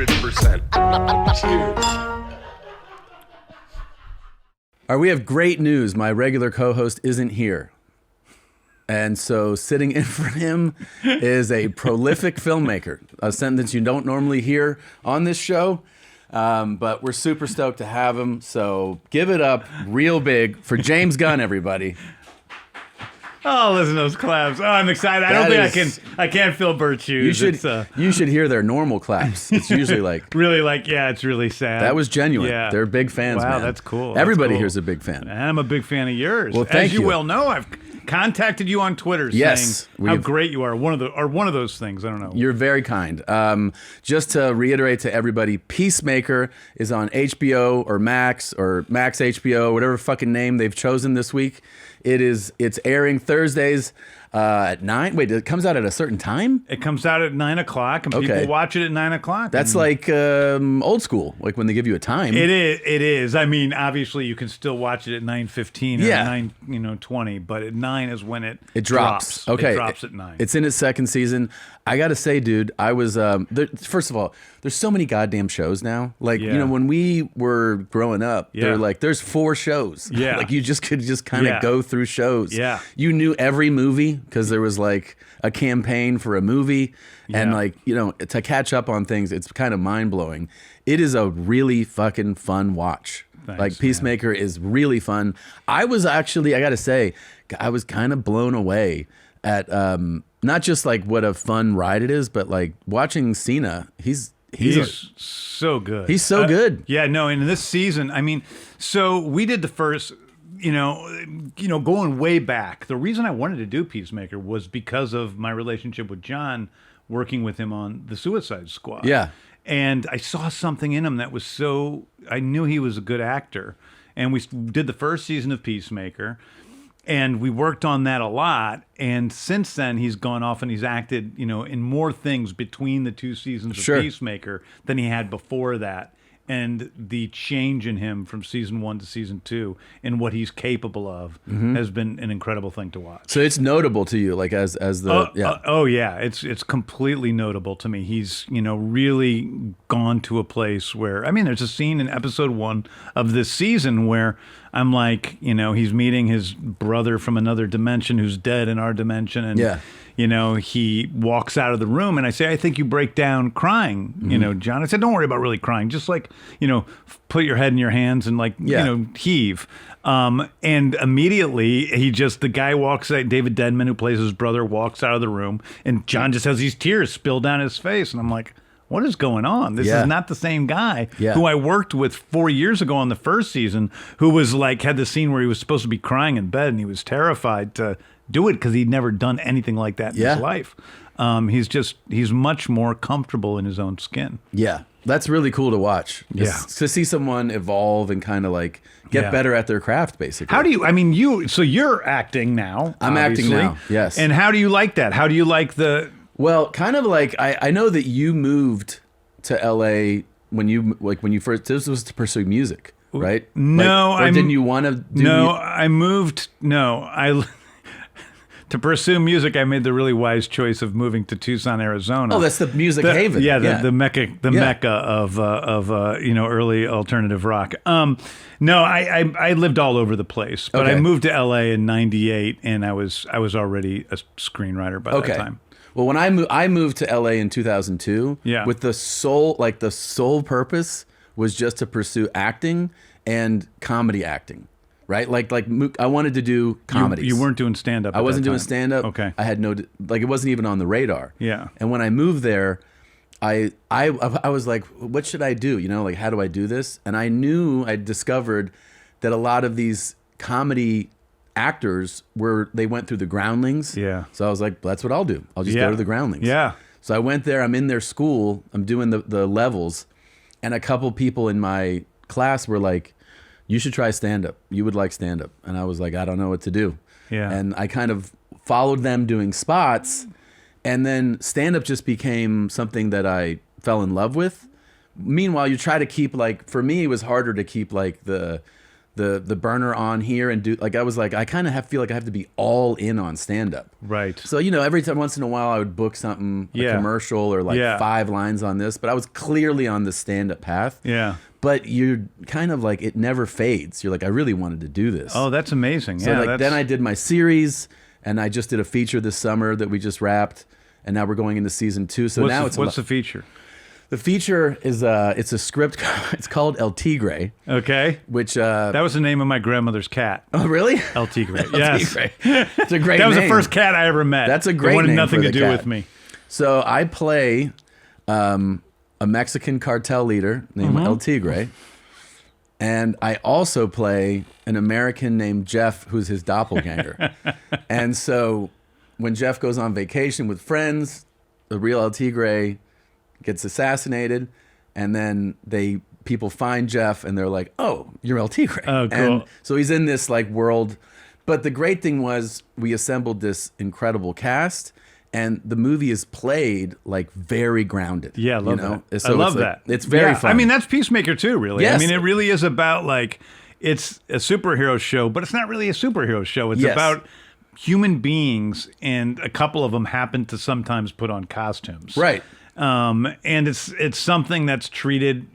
100%. Cheers. All right, we have great news. My regular co-host isn't here. And so sitting in for him is a prolific filmmaker, a sentence you don't normally hear on this show. But we're super stoked to have him. So give it up real big for James Gunn, everybody. Oh, listen to those claps. Oh, I'm excited. I don't think I can't feel Bert's shoes. You should hear their normal claps. It's usually like... really it's really sad. That was genuine. Yeah. They're big fans, wow, man. That's cool. Everybody cool. here's a big fan. And I'm a big fan of yours. Well, thank you. As you well know, I've contacted you on Twitter saying how great you are. One of those things. I don't know. You're very kind. Just to reiterate to everybody, Peacemaker is on HBO or Max HBO, whatever fucking name they've chosen this week. It's airing Thursdays at 9. Wait, it comes out at a certain time? It comes out at 9 o'clock, and people watch it at 9 o'clock. That's like old school, like when they give you a time. It is. I mean, obviously, you can still watch it at 9:15 or 9:20, but at 9 is when it drops. Okay, it drops at 9. It's in its second season. I gotta say, dude, I was first of all, there's so many goddamn shows now. Like when we were growing up, there's 4 shows. Yeah, like you could kind of go through shows. Yeah, you knew every movie because there was like a campaign for a movie, and to catch up on things, it's kind of mind blowing. It is a really fucking fun watch. Thanks, like Peacemaker is really fun. I was actually, I gotta say, I was kind of blown away at not just like what a fun ride it is, but like watching Cena. He's so good. He's so good. Yeah, no, and in this season, I mean, so we did the first, going way back. The reason I wanted to do Peacemaker was because of my relationship with John, working with him on the Suicide Squad. Yeah. And I saw something in him that was I knew he was a good actor. And we did the first season of Peacemaker, and we worked on that a lot. And since then, he's gone off and he's acted, in more things between the 2 seasons of Peacemaker than he had before that. And the change in him from season 1 to season 2 and what he's capable of has been an incredible thing to watch. So it's notable to you, like as the it's completely notable to me. He's really gone to a place where, I mean, there's a scene in episode 1 of this season where I'm like, he's meeting his brother from another dimension who's dead in our dimension, and he walks out of the room, and I say, I think you break down crying, John. I said, don't worry about really crying. Just like, put your head in your hands and heave. And immediately the guy walks out, David Denman, who plays his brother, walks out of the room, and John just has these tears spill down his face. And I'm like, what is going on? This is not the same guy who I worked with 4 years ago on the first season, who was had the scene where he was supposed to be crying in bed, and he was terrified to do it because he'd never done anything like that in his life. He's much more comfortable in his own skin. Yeah, that's really cool to watch. To see someone evolve and kind of get better at their craft, basically. How do you? So you're acting now. I'm acting now. Yes. And how do you like that? How do you like the? Well, kind of like I know that you moved to LA when you first. This was to pursue music, right? No, didn't you want to? I moved. No, to pursue music, I made the really wise choice of moving to Tucson, Arizona. Oh, that's the music haven. Yeah, the mecca of early alternative rock. No, I lived all over the place, but I moved to LA in '98, and I was already a screenwriter by that time. Well, when I moved to LA in 2002, with the sole purpose was just to pursue acting and comedy acting. Right, like I wanted to do comedies. You weren't doing stand up. I wasn't doing stand up. Okay, I had it wasn't even on the radar. Yeah. And when I moved there, I was like, what should I do? How do I do this? And I discovered that a lot of these comedy actors they went through the Groundlings. Yeah. So I was like, that's what I'll do. I'll just go to the Groundlings. Yeah. So I went there. I'm in their school. I'm doing the levels, and a couple people in my class were like, you should try stand-up. You would like stand-up. And I was like, I don't know what to do. Yeah. And I kind of followed them doing spots, and then stand-up just became something that I fell in love with. Meanwhile, you try to keep for me, it was harder to keep the the burner on here and do like I was like I kind of feel like I have to be all in on stand up. Right. So every time once in a while I would book something, a commercial or like 5 lines on this, but I was clearly on the stand up path. Yeah. But you're kind of like it never fades. You're like I really wanted to do this. Oh, that's amazing. So then I did my series, and I just did a feature this summer that we just wrapped, and now we're going into season 2. So what's the feature? The feature is it's a script. It's called El Tigre. Okay. Which that was the name of my grandmother's cat. Oh, really? El Tigre. El Yes. Tigre. It's a great. That was name. the first cat I ever met. That's a great It wanted name nothing for to the do cat. with me. So I play a Mexican cartel leader named El Tigre, and I also play an American named Jeff, who's his doppelganger. And so when Jeff goes on vacation with friends, the real El Tigre gets assassinated, and then people find Jeff, and they're like, "Oh, you're El Tigre." Oh, cool. And so he's in this like world. But the great thing was we assembled this incredible cast, and the movie is played like very grounded. Yeah, I love that. So I love it's like, that. It's very fun. I mean, that's Peacemaker too, really. Yes. I mean, it really is about like, it's a superhero show, but it's not really a superhero show. It's Yes. about human beings, and a couple of them happen to sometimes put on costumes. Right. And it's something that's treated,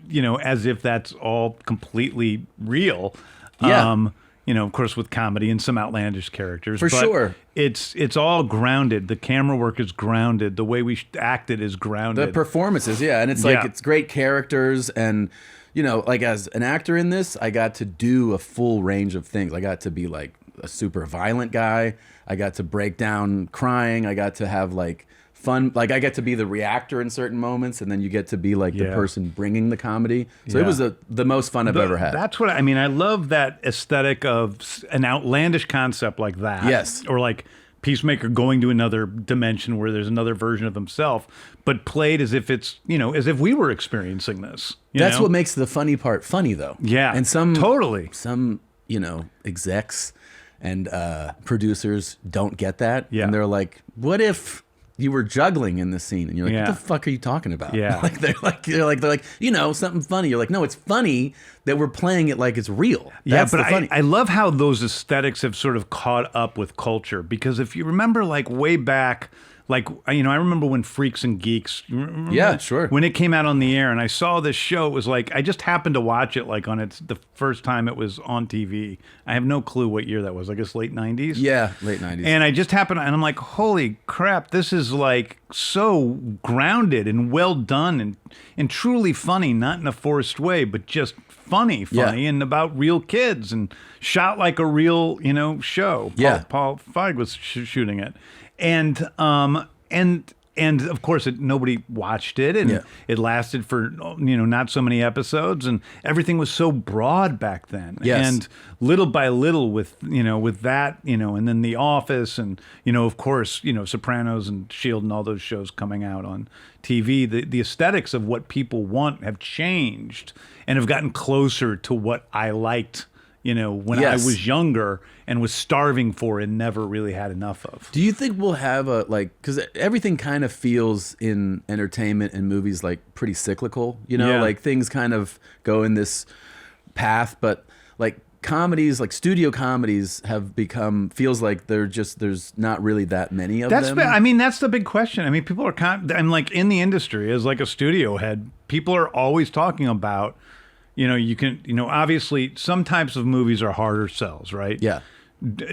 as if that's all completely real. Yeah. Of course, with comedy and some outlandish characters. For but sure. It's all grounded. The camera work is grounded. The way we acted is grounded. The performances, yeah. And it's like, it's great characters. And, like as an actor in this, I got to do a full range of things. I got to be like a super violent guy. I got to break down crying. I got to have like fun. Like I get to be the reactor in certain moments, and then you get to be like the person bringing the comedy. So it was the most fun I've ever had. That's what I mean. I love that aesthetic of an outlandish concept like that. Yes. Or like Peacemaker going to another dimension where there's another version of himself, but played as if it's, as if we were experiencing this. That's what makes the funny part funny, though. Yeah. And some execs and producers don't get that. Yeah. And they're like, what if you were juggling in this scene? And you're like, what the fuck are you talking about? Yeah. they're like, something funny. You're like, no, it's funny that we're playing it like it's real. That's but the funny. I love how those aesthetics have sort of caught up with culture, because if you remember like way back, like, I remember when Freaks and Geeks, remember Yeah, that? sure. When it came out on the air and I saw this show, it was like, I just happened to watch it like the first time it was on TV. I have no clue what year that was. I guess late 90s. Yeah, late 90s. And I just happened, and I'm like, holy crap, this is like so grounded and well done and truly funny, not in a forced way, but just funny, and about real kids and shot like a real, show. Paul Feig was shooting it. And of course nobody watched it, and it lasted for not so many episodes, and everything was so broad back then. Yes. And little by little with that, and then The Office, and of course Sopranos and Shield and all those shows coming out on TV, the aesthetics of what people want have changed and have gotten closer to what I liked when I was younger and was starving for and never really had enough of. Do you think we'll have because everything kind of feels in entertainment and movies like pretty cyclical, like things kind of go in this path, but like comedies, like studio comedies have become, feels like there's not really that many of them. That's the big question. I mean, people are I'm like in the industry as like a studio head, people are always talking about, you can, obviously some types of movies are harder sells, right? Yeah.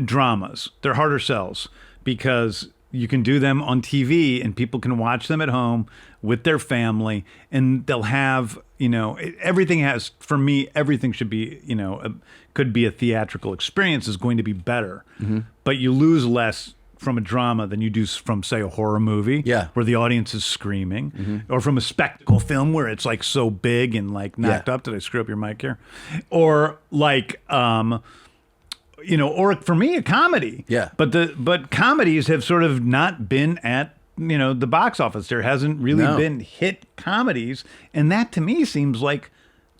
Dramas, they're harder sells because you can do them on TV and people can watch them at home with their family, and they'll have, everything should be, could be a theatrical experience, is going to be better. Mm-hmm. But you lose less from a drama than you do from, say, a horror movie, where the audience is screaming, or from a spectacle film where it's like so big and like knocked up. Did I screw up your mic here? Or like, or for me, a comedy. Yeah. But comedies have sort of not been at the box office. There hasn't really been hit comedies, and that to me seems like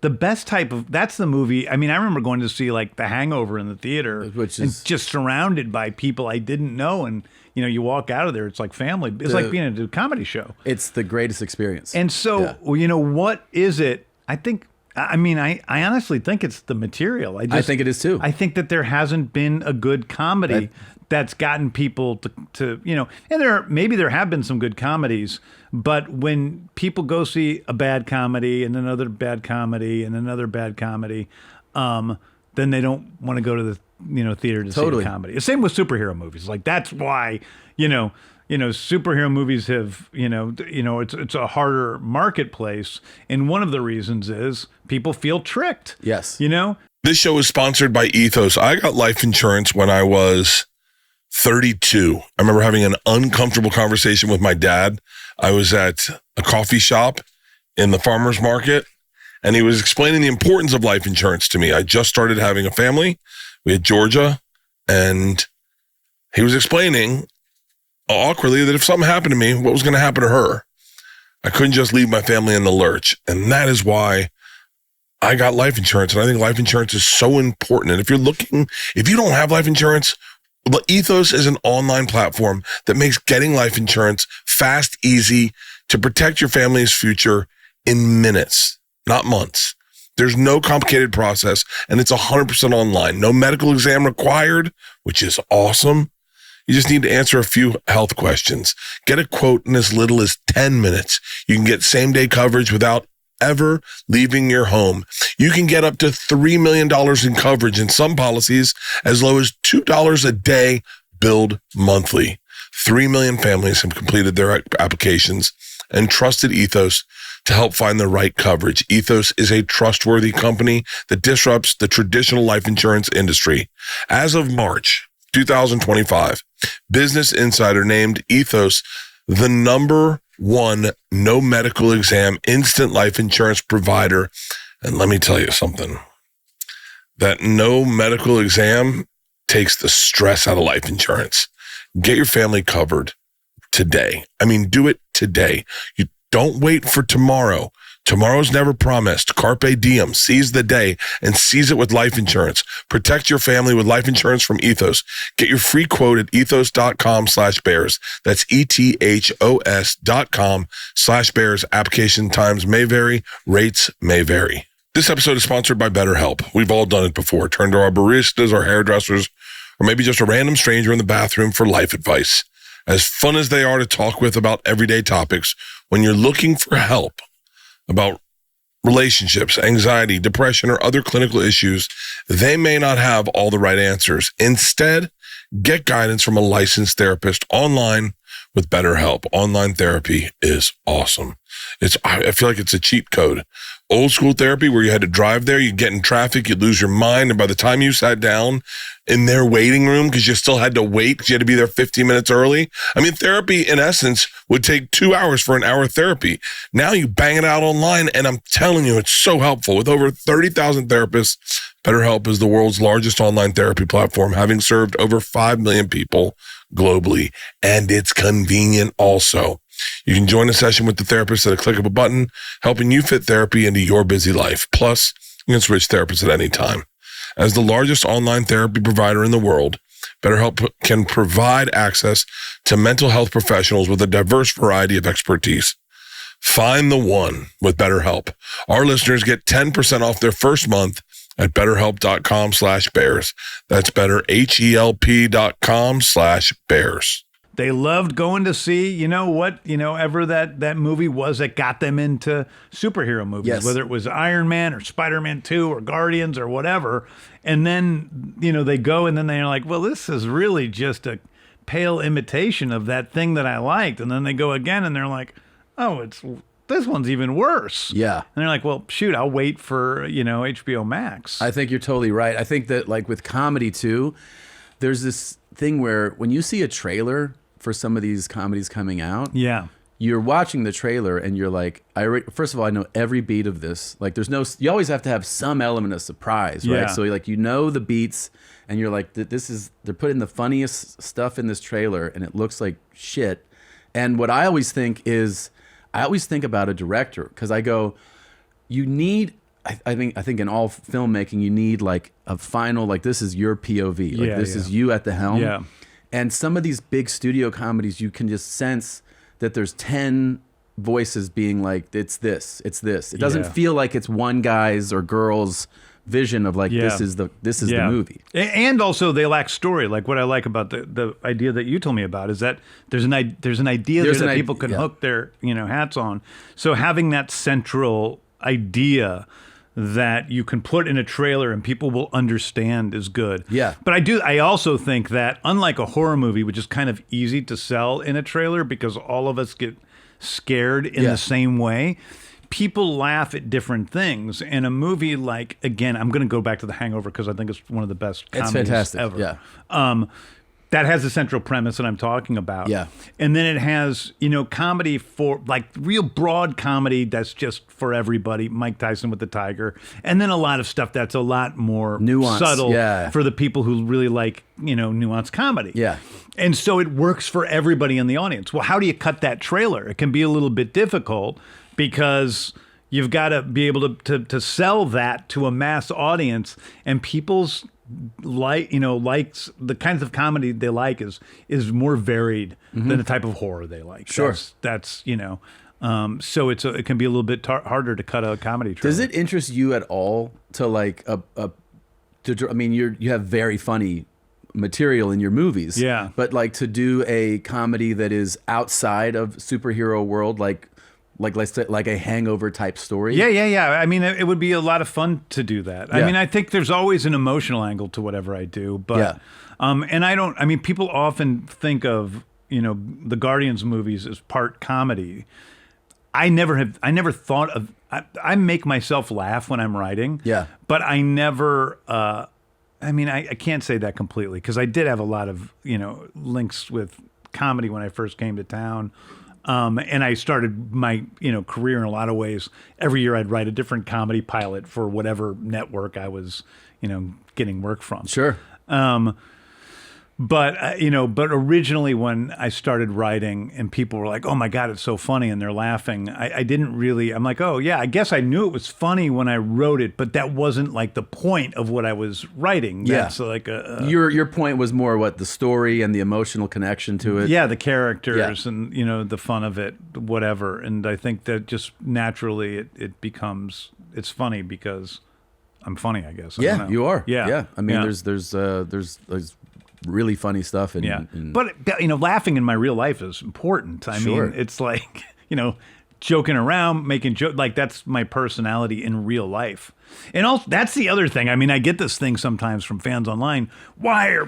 the best type of, that's the movie. I mean, I remember going to see like The Hangover in the theater, which is and just surrounded by people I didn't know. And, you walk out of there, it's like family. It's like being at a comedy show. It's the greatest experience. And so, what is it? I think I mean, I honestly think it's the material. I think it is too. I think that there hasn't been a good comedy that's gotten people to and maybe there have been some good comedies, but when people go see a bad comedy and another bad comedy and another bad comedy, then they don't want to go to the theater to see the comedy. The same with superhero movies. Like that's why superhero movies have it's a harder marketplace, and one of the reasons is people feel tricked. Yes. This show is sponsored by Ethos. I got life insurance when I was 32. I remember having an uncomfortable conversation with my dad. I was at a coffee shop in the farmer's market, and he was explaining the importance of life insurance to me. I just started having a family. We had Georgia, and he was explaining awkwardly that if something happened to me, what was going to happen to her? I couldn't just leave my family in the lurch. And that is why I got life insurance. And I think life insurance is so important. And if you don't have life insurance, Ethos is an online platform that makes getting life insurance fast, easy to protect your family's future in minutes, not months. There's no complicated process, and it's 100% online. No medical exam required, which is awesome. You just need to answer a few health questions. Get a quote in as little as 10 minutes. You can get same-day coverage without ever leaving your home. You can get up to $3 million in coverage in some policies, as low as $2 a day billed monthly. 3 million families have completed their applications and trusted Ethos to help find the right coverage. Ethos is a trustworthy company that disrupts the traditional life insurance industry. As of March 2025, Business Insider named Ethos the #1 no medical exam instant life insurance provider. And let me tell you something. That no medical exam takes the stress out of life insurance. Get your family covered today. I mean, do it today. You don't wait for tomorrow. Tomorrow's never promised. Carpe diem. Seize the day and seize it with life insurance. Protect your family with life insurance from Ethos. Get your free quote at ethos.com/bears. That's ethos.com/bears. Application times may vary. Rates may vary. This episode is sponsored by BetterHelp. We've all done it before. Turn to our baristas, our hairdressers, or maybe just a random stranger in the bathroom for life advice. As fun as they are to talk with about everyday topics, when you're looking for help about relationships, anxiety, depression, or other clinical issues, they may not have all the right answers. Instead, get guidance from a licensed therapist online with BetterHelp. Online therapy is awesome. I feel like it's a cheat code. Old school therapy where you had to drive there, you'd get in traffic, you'd lose your mind, and by the time you sat down in their waiting room, because you still had to wait because you had to be there 15 minutes early. I mean, therapy, in essence, would take 2 hours for an hour therapy. Now you bang it out online, and I'm telling you, it's so helpful. With over 30,000 therapists, BetterHelp is the world's largest online therapy platform, having served over 5 million people globally, and it's convenient also. You can join a session with the therapist at a click of a button, helping you fit therapy into your busy life. Plus, you can switch therapists at any time. As the largest online therapy provider in the world, BetterHelp can provide access to mental health professionals with a diverse variety of expertise. Find the one with BetterHelp. Our listeners get 10% off their first month at betterhelp.com/bears. That's betterhelp.com/bears. They loved going to see, ever that movie was that got them into superhero movies, Yes. whether it was Iron Man or Spider-Man 2 or Guardians or whatever. And then, they go and then they're like, well, this is really just a pale imitation of that thing that I liked. And then they go again and they're like, oh, this one's even worse. Yeah. And they're like, well, shoot, I'll wait for, HBO Max. I think you're totally right. I think that like with comedy too, there's this thing where when you see a trailer for some of these comedies coming out, Yeah. you're watching the trailer and you're like, first of all, I know every beat of this. Like you always have to have some element of surprise, right? Yeah. So like, the beats and you're like, they're putting the funniest stuff in this trailer and it looks like shit. And what I always think about a director, because I go, you need, I think in all filmmaking, you need like a final, like this is your POV. Like this is you at the helm. Yeah. And some of these big studio comedies, you can just sense that there's 10 voices being like, it's this. It doesn't Yeah. feel like it's one guy's or girl's vision of like, Yeah. this is the movie. And also they lack story. Like what I like about the idea that you told me about is that there's an idea there that people can hook their hats on. So having that central idea that you can put in a trailer and people will understand is good. Yeah. But I also think that unlike a horror movie, which is kind of easy to sell in a trailer because all of us get scared in the same way, people laugh at different things. And a movie like, again, I'm going to go back to The Hangover because I think it's one of the best comedies fantastic. ever. Yeah. That has the central premise that I'm talking about. Yeah. And then it has, comedy for like real broad comedy that's just for everybody. Mike Tyson with the Tigre. And then a lot of stuff that's a lot more Nuanced, subtle yeah. for the people who really like, nuanced comedy. Yeah. And so it works for everybody in the audience. Well, how do you cut that trailer? It can be a little bit difficult because you've got to be able to sell that to a mass audience, and people's likes the kinds of comedy they like is more varied than the type of horror they like. Sure. That's so it can be a little bit harder to cut a comedy trailer. Does it interest you at all to like you have very funny material in your movies. Yeah. But like to do a comedy that is outside of superhero world, like let's say like a Hangover type story. Yeah. I mean, it would be a lot of fun to do that. Yeah. I mean, I think there's always an emotional angle to whatever I do, but and people often think of, the Guardians movies as part comedy. I never thought of, I make myself laugh when I'm writing. Yeah. But I never, I can't say that completely because I did have a lot of, links with comedy when I first came to town. And I started my, career in a lot of ways. Every year I'd write a different comedy pilot for whatever network I was, getting work from. Sure. But originally when I started writing and people were like, oh my God, it's so funny. And they're laughing. I didn't really, I'm like, oh yeah, I guess I knew it was funny when I wrote it, but that wasn't like the point of what I was writing. Yeah. That's like your point was more what the story and the emotional connection to it. yeah, the characters and, the fun of it, whatever. And I think that just naturally it becomes, it's funny because I'm funny, I guess. I don't know. You are. Yeah. I mean, there's really funny stuff. But laughing in my real life is important. I mean, it's like, joking around, making jokes, like that's my personality in real life. And also, that's the other thing. I mean, I get this thing sometimes from fans online. Why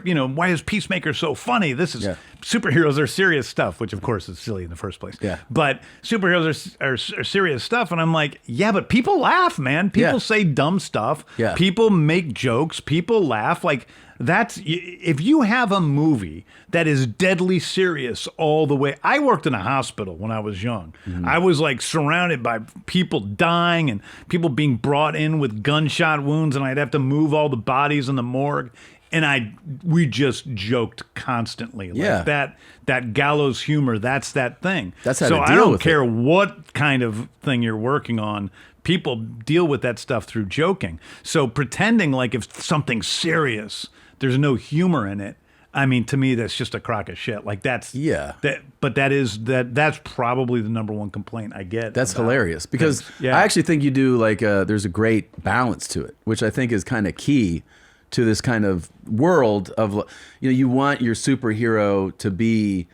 is Peacemaker so funny? This is superheroes are serious stuff, which of course is silly in the first place. Yeah. But superheroes are serious stuff. And I'm like, yeah, but people laugh, man. People say dumb stuff. Yeah. People make jokes. People laugh. Like, that's if you have a movie that is deadly serious all the way. I worked in a hospital when I was young. Mm-hmm. I was like surrounded by people dying and people being brought in with gunshot wounds, and I'd have to move all the bodies in the morgue. And we just joked constantly. Like that gallows humor, that's that thing. That's how so to I deal don't with care it. what kind of thing you're working on. People deal with that stuff through joking. So pretending like if something's serious, there's no humor in it. I mean, to me, that's just a crock of shit. Like that's that's probably the number one complaint I get. That's hilarious because I actually think you do like there's a great balance to it, which I think is kind of key to this kind of world of, you want your superhero to be,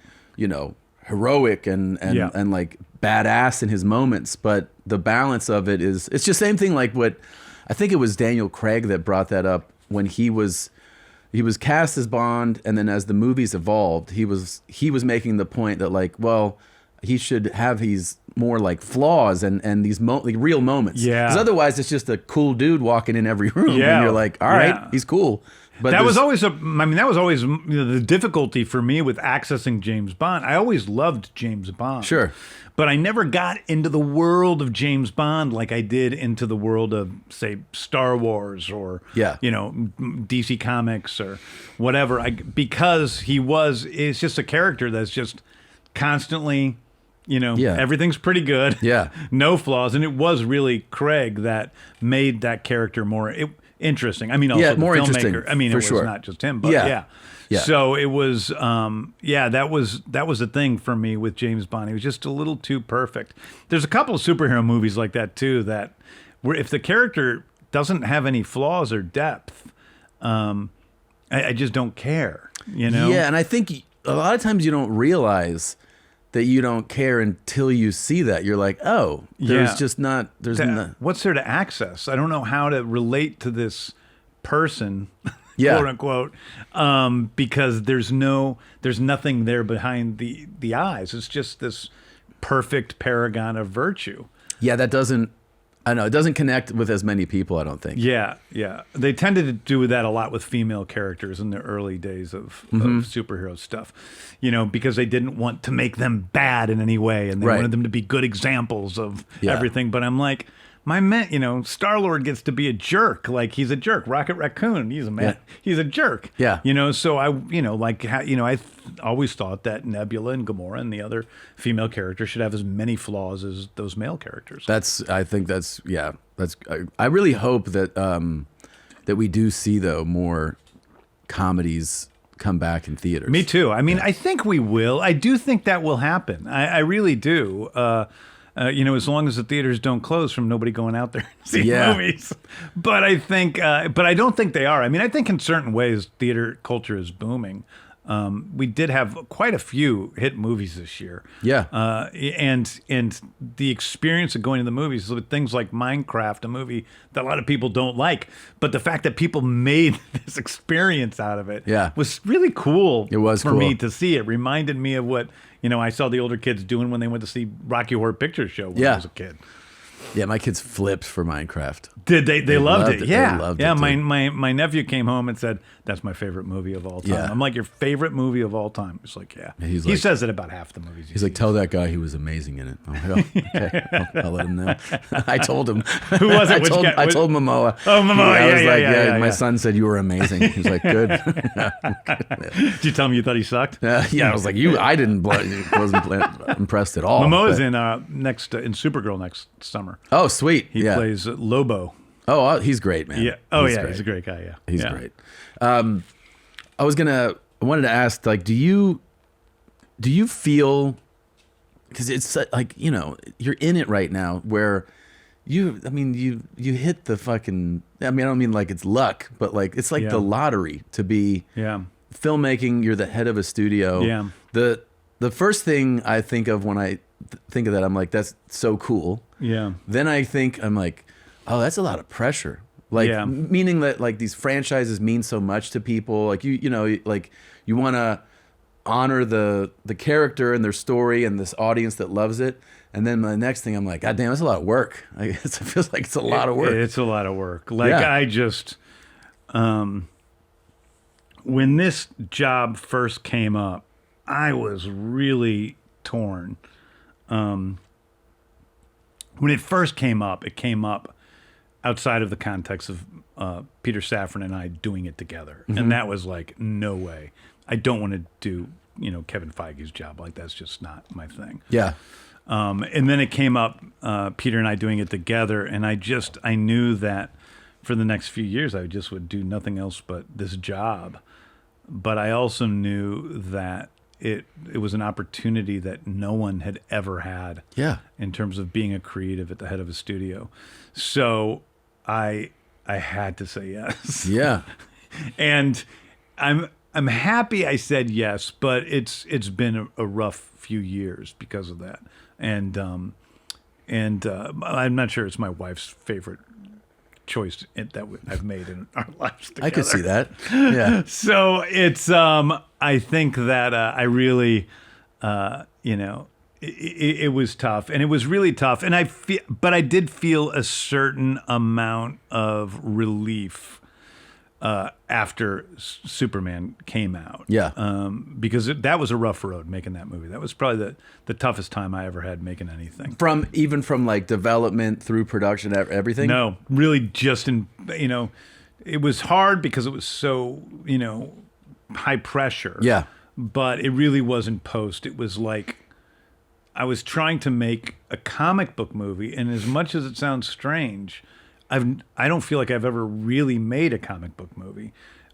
heroic and like badass in his moments, but the balance of it is, it's just same thing like what, I think it was Daniel Craig that brought that up when he was cast as Bond, and then as the movies evolved, he was making the point that like, well, he should have these more like flaws and these like real moments. Yeah. Because otherwise, it's just a cool dude walking in every room, and you're like, all right, he's cool. But that was always the difficulty for me with accessing James Bond. I always loved James Bond. Sure. But I never got into the world of James Bond like I did into the world of, say, Star Wars or, DC Comics or whatever. Because it's just a character that's just constantly, everything's pretty good. Yeah. No flaws. And it was really Craig that made that character more. interesting. I mean, also more the interesting, filmmaker. I mean, it for was sure. not just him, but Yeah. Yeah. So it was, that was the thing for me with James Bond. He was just a little too perfect. There's a couple of superhero movies like that too, that where if the character doesn't have any flaws or depth, I just don't care, you know? Yeah, and I think a lot of times you don't realize that you don't care until you see that. You're like, oh, there's just not, what's there to access? I don't know how to relate to this person, Yeah. quote unquote, because there's nothing there behind the eyes. It's just this perfect paragon of virtue. Yeah, that doesn't, I know, it doesn't connect with as many people, I don't think. Yeah. They tended to do that a lot with female characters in the early days of superhero stuff, you know, because they didn't want to make them bad in any way, and they wanted them to be good examples of everything. But I'm like, my man, you know, Star-Lord gets to be a jerk. Like, he's a jerk. Rocket Raccoon, he's a man. Yeah. He's a jerk. Yeah. You know, so I always thought that Nebula and Gamora and the other female characters should have as many flaws as those male characters. I really hope that that we do see, though, more comedies come back in theaters. Me too. I mean, I think we will. I do think that will happen. I really do. You know, as long as the theaters don't close from nobody going out there to see movies. But I think, but I don't think they are. I mean, I think in certain ways, theater culture is booming. We did have quite a few hit movies this year. Yeah. And the experience of going to the movies with things like Minecraft, a movie that a lot of people don't like, but the fact that people made this experience out of it was really cool. It was for cool. me to see. It reminded me of what, you know, I saw the older kids doing when they went to see Rocky Horror Picture Show when I was a kid. Yeah, my kids flipped for Minecraft. Did they? They loved it. Yeah, They loved yeah. it, my nephew came home and said, "That's my favorite movie of all time." Yeah. I'm like, "Your favorite movie of all time?" It's like, yeah. He's he like- says it about half the movies. He's like, tell that guy he was amazing in it. I'm like, oh, okay, I'll let him know. I told hhim. Who was it? I Which told, guy? I told Momoa. Oh, Momoa, I was yeah, like, yeah. my son said you were amazing. He was like, good. Did you tell him you thought he sucked? Yeah, I was like, wasn't impressed at all. Momoa's but- in in Supergirl next summer. Oh, sweet. He plays Lobo. Oh, he's great, man. Yeah. Oh, He's yeah. great. He's a great guy. Yeah. He's Yeah. great. I wanted to ask, like, do you feel, because it's like, you know, you're in it right now where you hit the fucking, I mean, I don't mean like it's luck, but like, it's like the lottery to be filmmaking. You're the head of a studio. Yeah. The first thing I think of when I think of that, I'm like, that's so cool. Yeah. Then I'm like, oh, that's a lot of pressure. Like, meaning that like these franchises mean so much to people. Like you know, like you want to honor the character and their story and this audience that loves it. And then the next thing, I'm like, God damn, that's a lot of work. It feels like it's a lot of work. It's a lot of work. Like I just, when this job first came up, I was really torn. When it first came up, outside of the context of Peter Safran and I doing it together. And that was like, no way. I don't want to do, you know, Kevin Feige's job. Like, that's just not my thing. Yeah. And then it came up, Peter and I doing it together. And I knew that for the next few years, I just would do nothing else but this job. But I also knew that it was an opportunity that no one had ever had in terms of being a creative at the head of a studio. So I had to say yes. Yeah. And I'm happy I said yes, but it's been a rough few years because of that. And I'm not sure it's my wife's favorite choice that I've made in our lives together. I could see that. Yeah. So it's I think that I really you know, it was tough, and it was really tough, and but I did feel a certain amount of relief after Superman came out. Yeah. Because that was a rough road making that movie. That was probably the toughest time I ever had making anything. Even from like development through production, everything? No, really just you know, it was hard because it was so, you know, high pressure. Yeah. But it really wasn't post. It was like I was trying to make a comic book movie, and as much as it sounds strange, I don't feel like I've ever really made a comic book movie.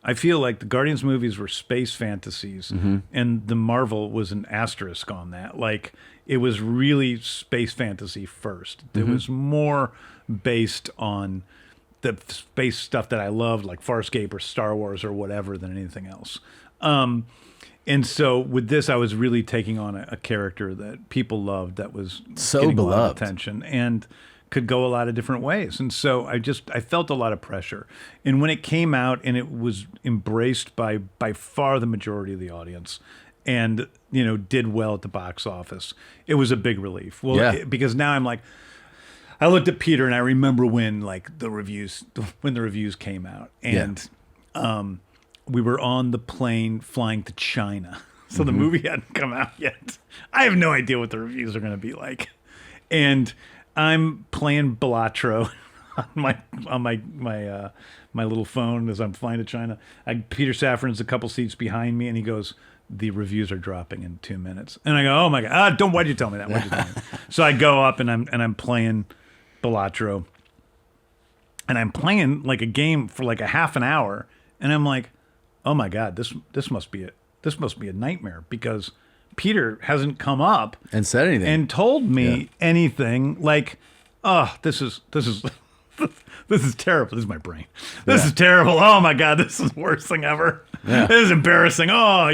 I feel like the Guardians movies were space fantasies, and the Marvel was an asterisk on that. Like, it was really space fantasy first. It was more based on the space stuff that I loved, like Farscape or Star Wars or whatever, than anything else. And so with this, I was really taking on a character that people loved, that was So getting a lot of beloved. attention and could go a lot of different ways. And so I felt a lot of pressure. And when it came out and it was embraced by far the majority of the audience and, did well at the box office, it was a big relief. Well, because now I'm like, I looked at Peter and I remember when the reviews came out, and we were on the plane flying to China. So the movie hadn't come out yet. I have no idea what the reviews are going to be like. And I'm playing Balatro on my little phone as I'm flying to China. Peter Safran's a couple seats behind me, and he goes, "The reviews are dropping in 2 minutes." And I go, "Oh my God, why'd you tell me that? Why'd you tell me that?" So I go up and I'm playing Balatro, and I'm playing like a game for like a half an hour, and I'm like, "Oh my God, this must be a nightmare," because Peter hasn't come up And said anything. and told me anything. Like, "Oh, this is this is terrible. This is my brain. This is terrible. Oh my God, this is the worst thing ever. This is embarrassing. Oh,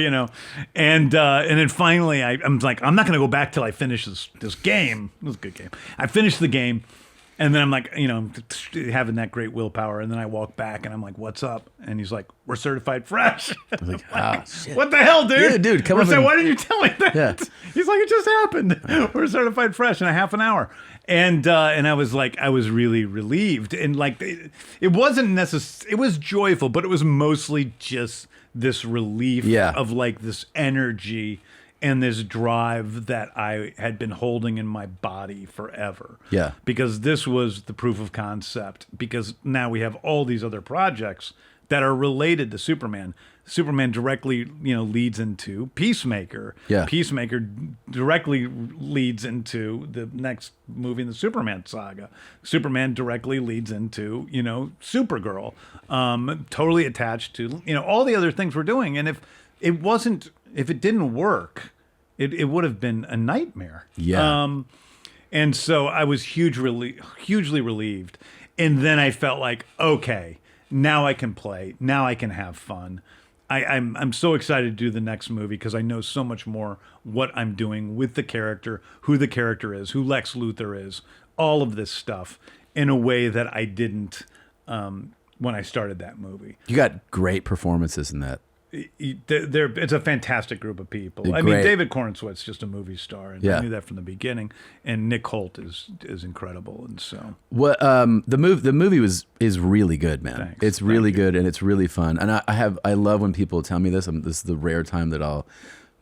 And then finally, I'm like, I'm not going to go back till I finish this game. It was a good game. I finished the game. And then I'm like, having that great willpower. And then I walk back and I'm like, "What's up?" And he's like, "We're certified fresh." I was like, oh, shit. What the hell, dude? Yeah, dude, come on. Why didn't you tell me that? Yeah. He's like, "It just happened. We're certified fresh in a half an hour." And I was like, I was really relieved. And like, it wasn't necessary. It was joyful, but it was mostly just this relief of like this energy and this drive that I had been holding in my body forever. Yeah. Because this was the proof of concept. Because now we have all these other projects that are related to Superman. Superman directly, leads into Peacemaker. Yeah. Peacemaker directly leads into the next movie in the Superman saga. Superman directly leads into, Supergirl. Totally attached to, all the other things we're doing. And if it didn't work, it would have been a nightmare. Yeah. And so I was hugely relieved. And then I felt like, okay, now I can play. Now I can have fun. I'm so excited to do the next movie because I know so much more what I'm doing with the character, who the character is, who Lex Luthor is, all of this stuff in a way that I didn't when I started that movie. You got great performances in that. It's a fantastic group of people. They're I mean, great. David Cornsweet's just a movie star, and Yeah. I knew that from the beginning. And Nick Holt is incredible, and so What the movie is really good, man. Thanks. It's really Thank you. good and it's really fun. And I love when people tell me this. This is the rare time that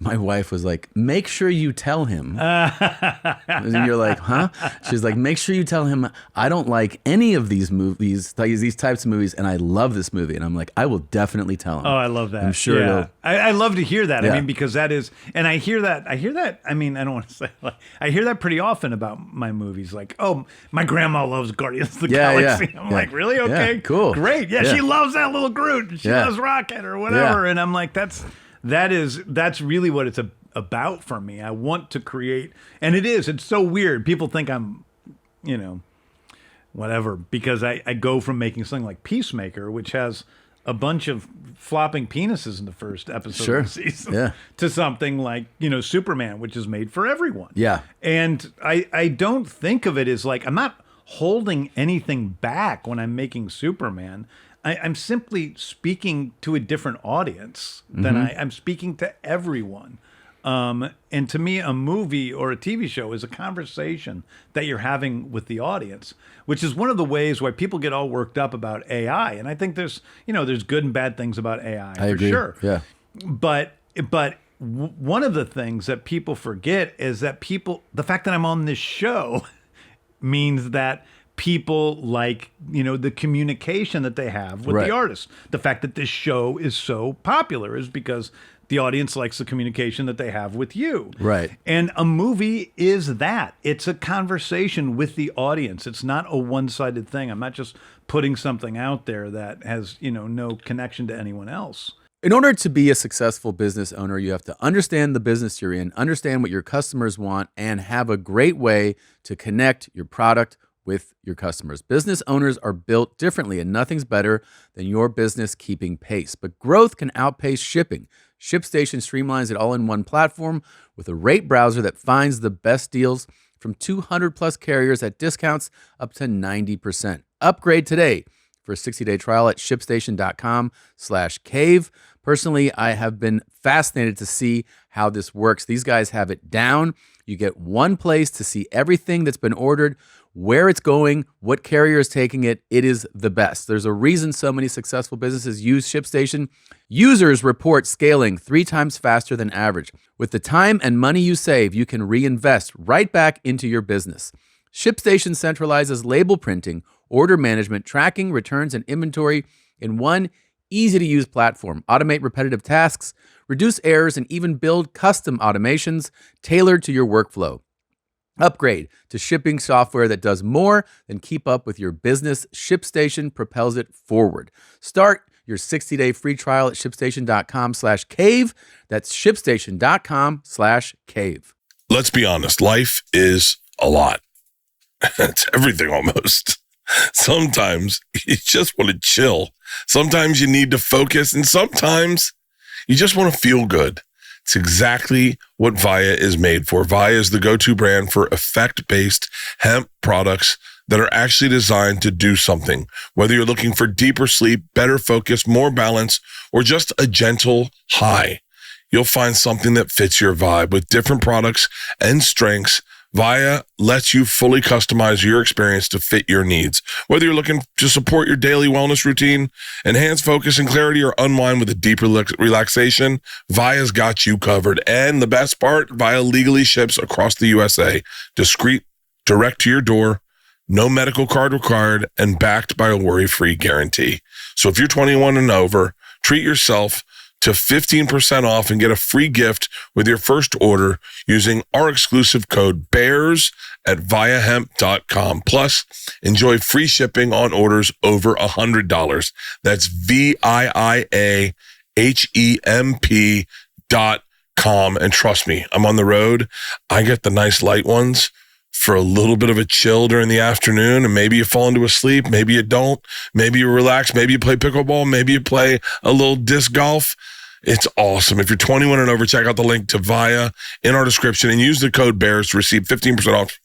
my wife was like, "Make sure you tell him." And you're like, "Huh?" She's like, "Make sure you tell him I don't like any of these movies, these types of movies, and I love this movie." And I'm like, "I will definitely tell him." Oh, I love that. I'm sure Yeah. it'll. I love to hear that. Yeah. I mean, because that is, and I hear that. I mean, I don't want to say, like, I hear that pretty often about my movies. Like, "Oh, my grandma loves Guardians of the Yeah, Galaxy." yeah, I'm yeah. like, "Really? Okay, Yeah, cool. great. Yeah, Yeah. she loves that little Groot. She Yeah. loves Rocket or whatever." And I'm like, that's really what it's about for me. I want to create, and it's so weird. People think I'm, whatever, because I go from making something like Peacemaker, which has a bunch of flopping penises in the first episode Sure. of the season, Yeah. to something like, Superman, which is made for everyone. Yeah. And I don't think of it as like, I'm not holding anything back when I'm making Superman. I'm simply speaking to a different audience than I'm speaking to everyone. And to me, a movie or a TV show is a conversation that you're having with the audience, which is one of the ways why people get all worked up about AI. And I think there's good and bad things about AI for agree. sure. Yeah. But one of the things that people forget is that the fact that I'm on this show means that people like, the communication that they have with Right. the artists. The fact that this show is so popular is because The audience likes the communication that they have with you. Right. And a movie is that. It's a conversation with the audience. It's not a one-sided thing. I'm not just putting something out there that has, no connection to anyone else. In order to be a successful business owner, you have to understand the business you're in, understand what your customers want, and have a great way to connect your product with your customers. Business owners are built differently, and nothing's better than your business keeping pace. But growth can outpace shipping. ShipStation streamlines it all in one platform with a rate browser that finds the best deals from 200 plus carriers at discounts up to 90%. Upgrade today for a 60-day trial at shipstation.com/cave. Personally, I have been fascinated to see how this works. These guys have it down. You get one place to see everything that's been ordered, where it's going, what carrier is taking it. It is the best. There's a reason so many successful businesses use ShipStation. Users report scaling 3 times faster than average. With the time and money you save, you can reinvest right back into your business. ShipStation centralizes label printing, order management, tracking, returns, and inventory in one easy-to-use platform. Automate repetitive tasks, reduce errors, and even build custom automations tailored to your workflow. Upgrade to shipping software that does more than keep up with your business. ShipStation propels it forward. Start your 60-day free trial at shipstation.com/cave. That's shipstation.com/cave. Let's be honest. Life is a lot. It's everything almost. Sometimes you just want to chill. Sometimes you need to focus, and sometimes you just want to feel good. It's exactly what Via is made for. Via is the go-to brand for effect-based hemp products that are actually designed to do something. Whether you're looking for deeper sleep, better focus, more balance, or just a gentle high, you'll find something that fits your vibe. With different products and strengths, Via lets you fully customize your experience to fit your needs. Whether you're looking to support your daily wellness routine, enhance focus and clarity, or unwind with a deep relaxation, Via's got you covered. And the best part, Via legally ships across the USA. Discreet, direct to your door, no medical card required, and backed by a worry-free guarantee. So if you're 21 and over, treat yourself to 15% off and get a free gift with your first order using our exclusive code BEARS at viahemp.com. Plus, enjoy free shipping on orders over $100. That's VIAHEMP.com. And trust me, I'm on the road. I get the nice light ones for a little bit of a chill during the afternoon, and maybe you fall into a sleep, maybe you don't, maybe you relax, maybe you play pickleball, maybe you play a little disc golf. It's awesome. If you're 21 and over, check out the link to Via in our description and use the code BEARS to receive 15% off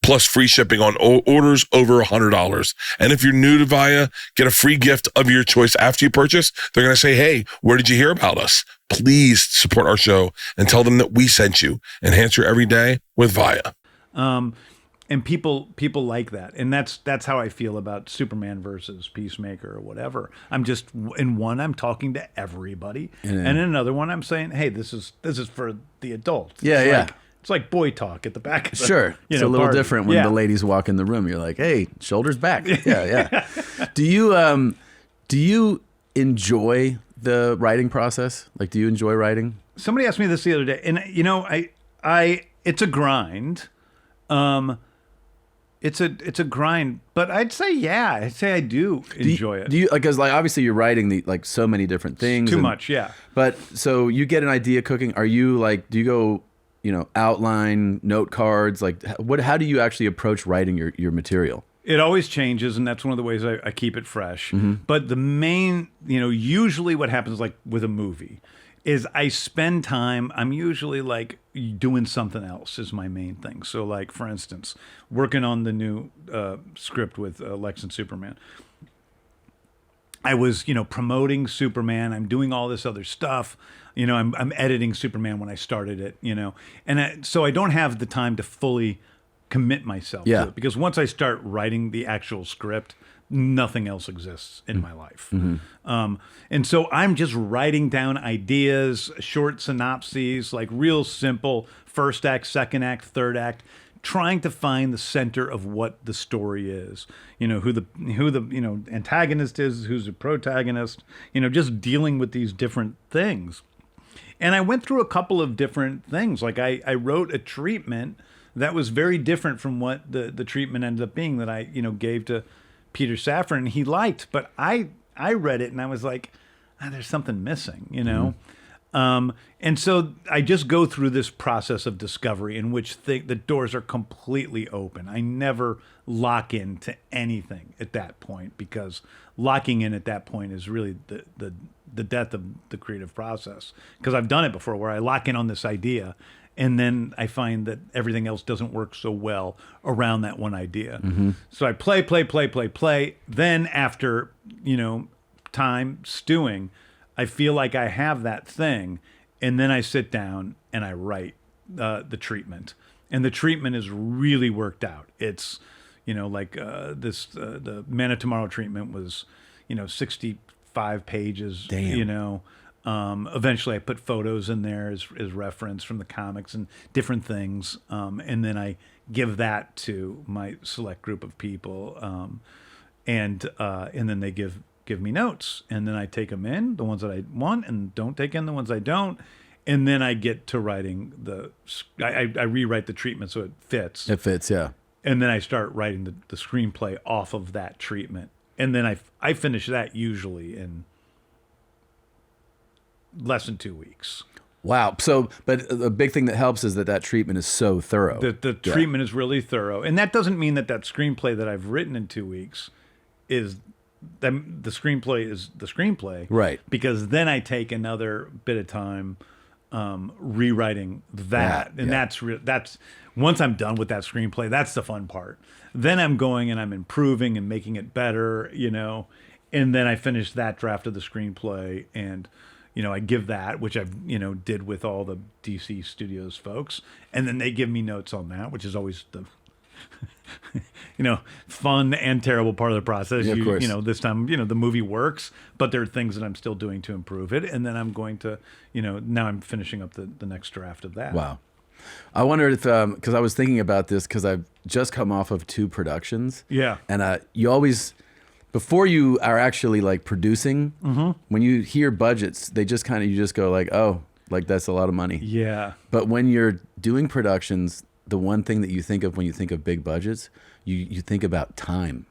plus free shipping on orders over $100. And if you're new to Via, get a free gift of your choice after you purchase. They're going to say, hey, where did you hear about us? Please support our show and tell them that we sent you. Enhance your everyday with Via. And people like that, and that's how I feel about Superman versus Peacemaker or whatever. I'm just in one, I'm talking to everybody, and in another one, I'm saying, hey, this is for the adults. Yeah, It's like boy talk at the back of the, sure. It's a little party. different when the ladies walk in the room. You're like, hey, shoulders back. Yeah. Do you enjoy the writing process? Like, do you enjoy writing? Somebody asked me this the other day, and I it's a grind. It's a grind, but I'd say I do enjoy it. Do you, because obviously you're writing so many different things. Too much, yeah. But so you get an idea cooking. Are you do you go outline, note cards? How do you actually approach writing your material? It always changes, and that's one of the ways I keep it fresh. Mm-hmm. But the main, usually what happens with a movie is I spend time, I'm usually doing something else is my main thing. So for instance, working on the new script with Lex and Superman. I was, promoting Superman. I'm doing all this other stuff. I'm editing Superman when I started it, and so I don't have the time to fully commit myself to it, because once I start writing the actual script, nothing else exists in my life. Mm-hmm. And so I'm just writing down ideas, short synopses, real simple first act, second act, third act, trying to find the center of what the story is. Who the antagonist is, who's the protagonist, just dealing with these different things. And I went through a couple of different things. Like I wrote a treatment that was very different from what the treatment ended up being that I, gave to Peter Safran, and he liked. But I read it and I was like, there's something missing, And so I just go through this process of discovery in which the doors are completely open. I never lock into anything at that point, because locking in at that point is really the death of the creative process. Because I've done it before where I lock in on this idea and then I find that everything else doesn't work so well around that one idea. So I play. Then after, time stewing, I feel like I have that thing, and then I sit down and I write the treatment, and the treatment is really worked out. It's, the Man of Tomorrow treatment was, 65 pages. Damn. Eventually I put photos in there as reference from the comics and different things, and then I give that to my select group of people, and then they give me notes, and then I take them in, the ones that I want, and don't take in the ones I don't. And then I get to writing I rewrite the treatment so it fits. It fits, yeah. And then I start writing the screenplay off of that treatment. And then I finish that usually in less than 2 weeks. Wow. So, but the big thing that helps is that treatment is so thorough. The treatment is really thorough. And that doesn't mean that screenplay that I've written in 2 weeks is... the screenplay is the screenplay, right? Because then I take another bit of time rewriting that, and that's once I'm done with that screenplay, that's the fun part. Then I'm going and I'm improving and making it better, and then I finish that draft of the screenplay, and I give that, which I've did with all the DC Studios folks, and then they give me notes on that, which is always the fun and terrible part of the process. Yeah, of course. This time, the movie works, but there are things that I'm still doing to improve it. And then I'm going to, now I'm finishing up the next draft of that. Wow. I wondered if, because I was thinking about this, because I've just come off of 2 productions. Yeah. And you always, before you are actually like producing, when you hear budgets, they just you just go like, oh, like that's a lot of money. Yeah. But when you're doing productions, the one thing that you think of when you think of big budgets, you think about time,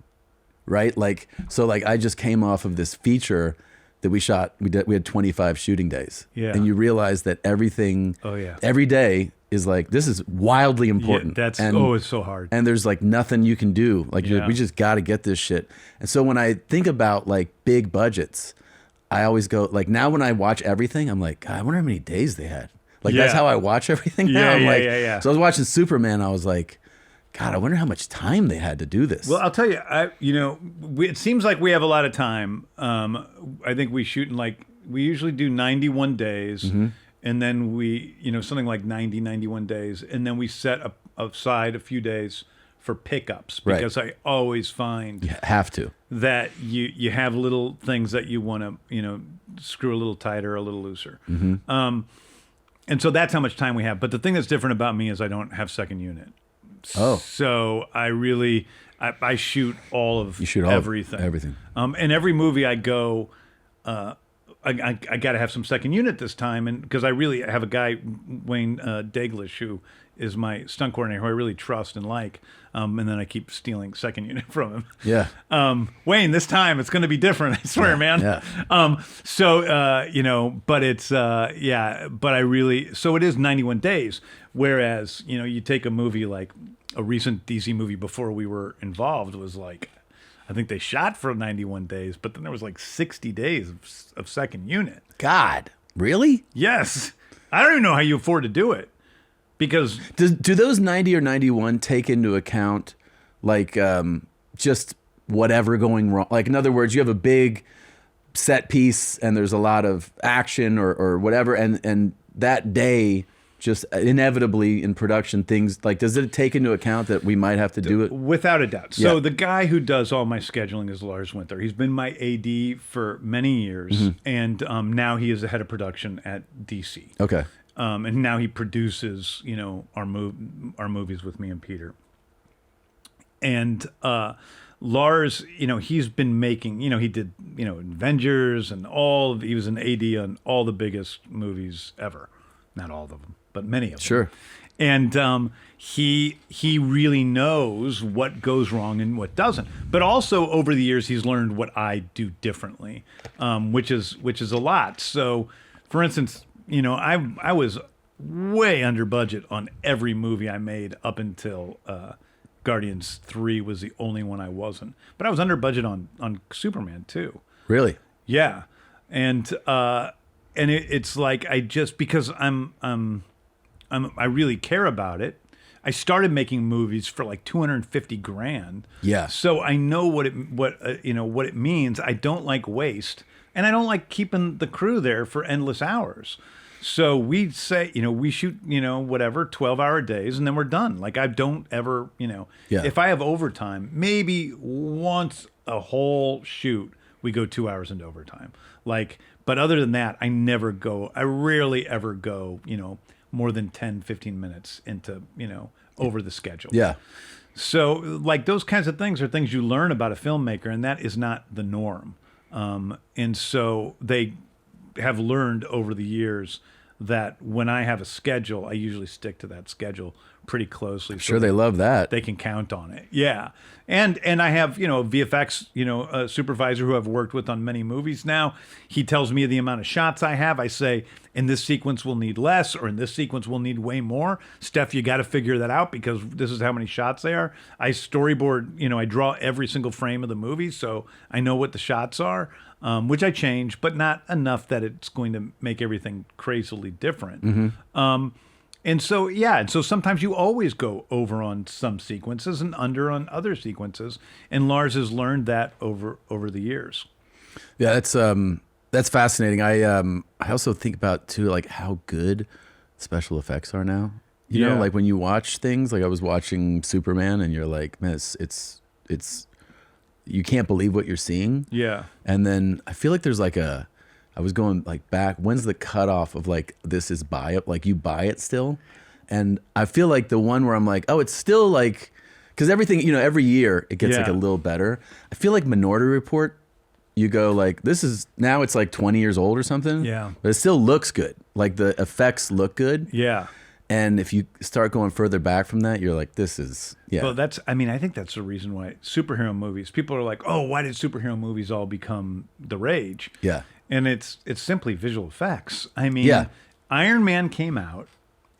right? Like, so like I just came off of this feature that we shot. We had 25 shooting days. Yeah. And you realize that everything, every day is like, this is wildly important. Yeah, it's so hard. And there's like nothing you can do. Like we just got to get this shit. And so when I think about like big budgets, I always go like, now when I watch everything, I'm like, God, I wonder how many days they had. Like that's how I watch everything now. Yeah. So I was watching Superman. I was like, God, I wonder how much time they had to do this. Well, I'll tell you, it seems like we have a lot of time. I think we usually do 91 days, and then we, something like 91 days, and then we set aside a few days for pickups, because I always find you have to that you have little things that you want to, screw a little tighter, a little looser. And so that's how much time we have. But the thing that's different about me is I don't have second unit. Oh. So I really, I shoot all of everything. Everything. And every movie I go, I got to have some second unit this time. And because I really have a guy, Wayne Daglish, who is my stunt coordinator, who I really trust and like. And then I keep stealing second unit from him. Yeah. Wayne, this time it's going to be different. I swear, man. Yeah. But it's, but I really, so it is 91 days. Whereas, you take a movie like a recent DC movie before we were involved was like, I think they shot for 91 days, but then there was like 60 days of second unit. God, really? Yes. I don't even know how you afford to do it. Because do those 90 or 91 take into account like just whatever going wrong? Like, in other words, you have a big set piece and there's a lot of action or whatever, and that day just inevitably in production things like, does it take into account that we might have to do it? Without a doubt. So the guy who does all my scheduling is Lars Winter. He's been my AD for many years, and now he is the head of production at DC. Okay. And now he produces, our movies with me and Peter. And Lars, he's been making, he did, Avengers and he was an AD on all the biggest movies ever. Not all of them, but many of them. Sure. And he really knows what goes wrong and what doesn't. But also over the years, he's learned what I do differently, which is a lot. So, for instance, I was way under budget on every movie I made up until Guardians 3 was the only one I wasn't. But I was under budget on Superman too. Really? Yeah, and it's like because I really care about it. I started making movies for like $250,000. Yeah. So I know what it means. I don't like waste, and I don't like keeping the crew there for endless hours. So we say, we shoot, whatever, 12-hour days, and then we're done. Like I don't ever, if I have overtime, maybe once a whole shoot, we go 2 hours into overtime. But other than that, I rarely ever go, more than 10, 15 minutes into, over the schedule. Yeah. So like those kinds of things are things you learn about a filmmaker, and that is not the norm. And so they have learned over the years that when I have a schedule, I usually stick to that schedule pretty closely. Sure, they love that. They can count on it. Yeah. And I have, VFX, a supervisor who I've worked with on many movies now. He tells me the amount of shots I have. I say, in this sequence we'll need less, or in this sequence we'll need way more. Steph, you got to figure that out because this is how many shots they are. I storyboard, I draw every single frame of the movie, so I know what the shots are, which I change, but not enough that it's going to make everything crazily different. Mm-hmm. And so sometimes you always go over on some sequences and under on other sequences. And Lars has learned that over the years. Yeah, that's fascinating. I also think about too, like how good special effects are now. You know, like when you watch things, like I was watching Superman, and you're like, man, it's you can't believe what you're seeing. Yeah. And then I feel like there's like I was going like back, when's the cutoff of like, this is buy it? Like you buy it still? And I feel like the one where I'm like, oh, it's still like, because everything, every year it gets like a little better. I feel like Minority Report, you go like, now it's like 20 years old or something. Yeah. But it still looks good. Like the effects look good. Yeah. And if you start going further back from that, you're like, this is, Well, I think that's the reason why superhero movies, people are like, oh, why did superhero movies all become the rage? Yeah. And it's simply visual effects. I mean, Iron Man came out,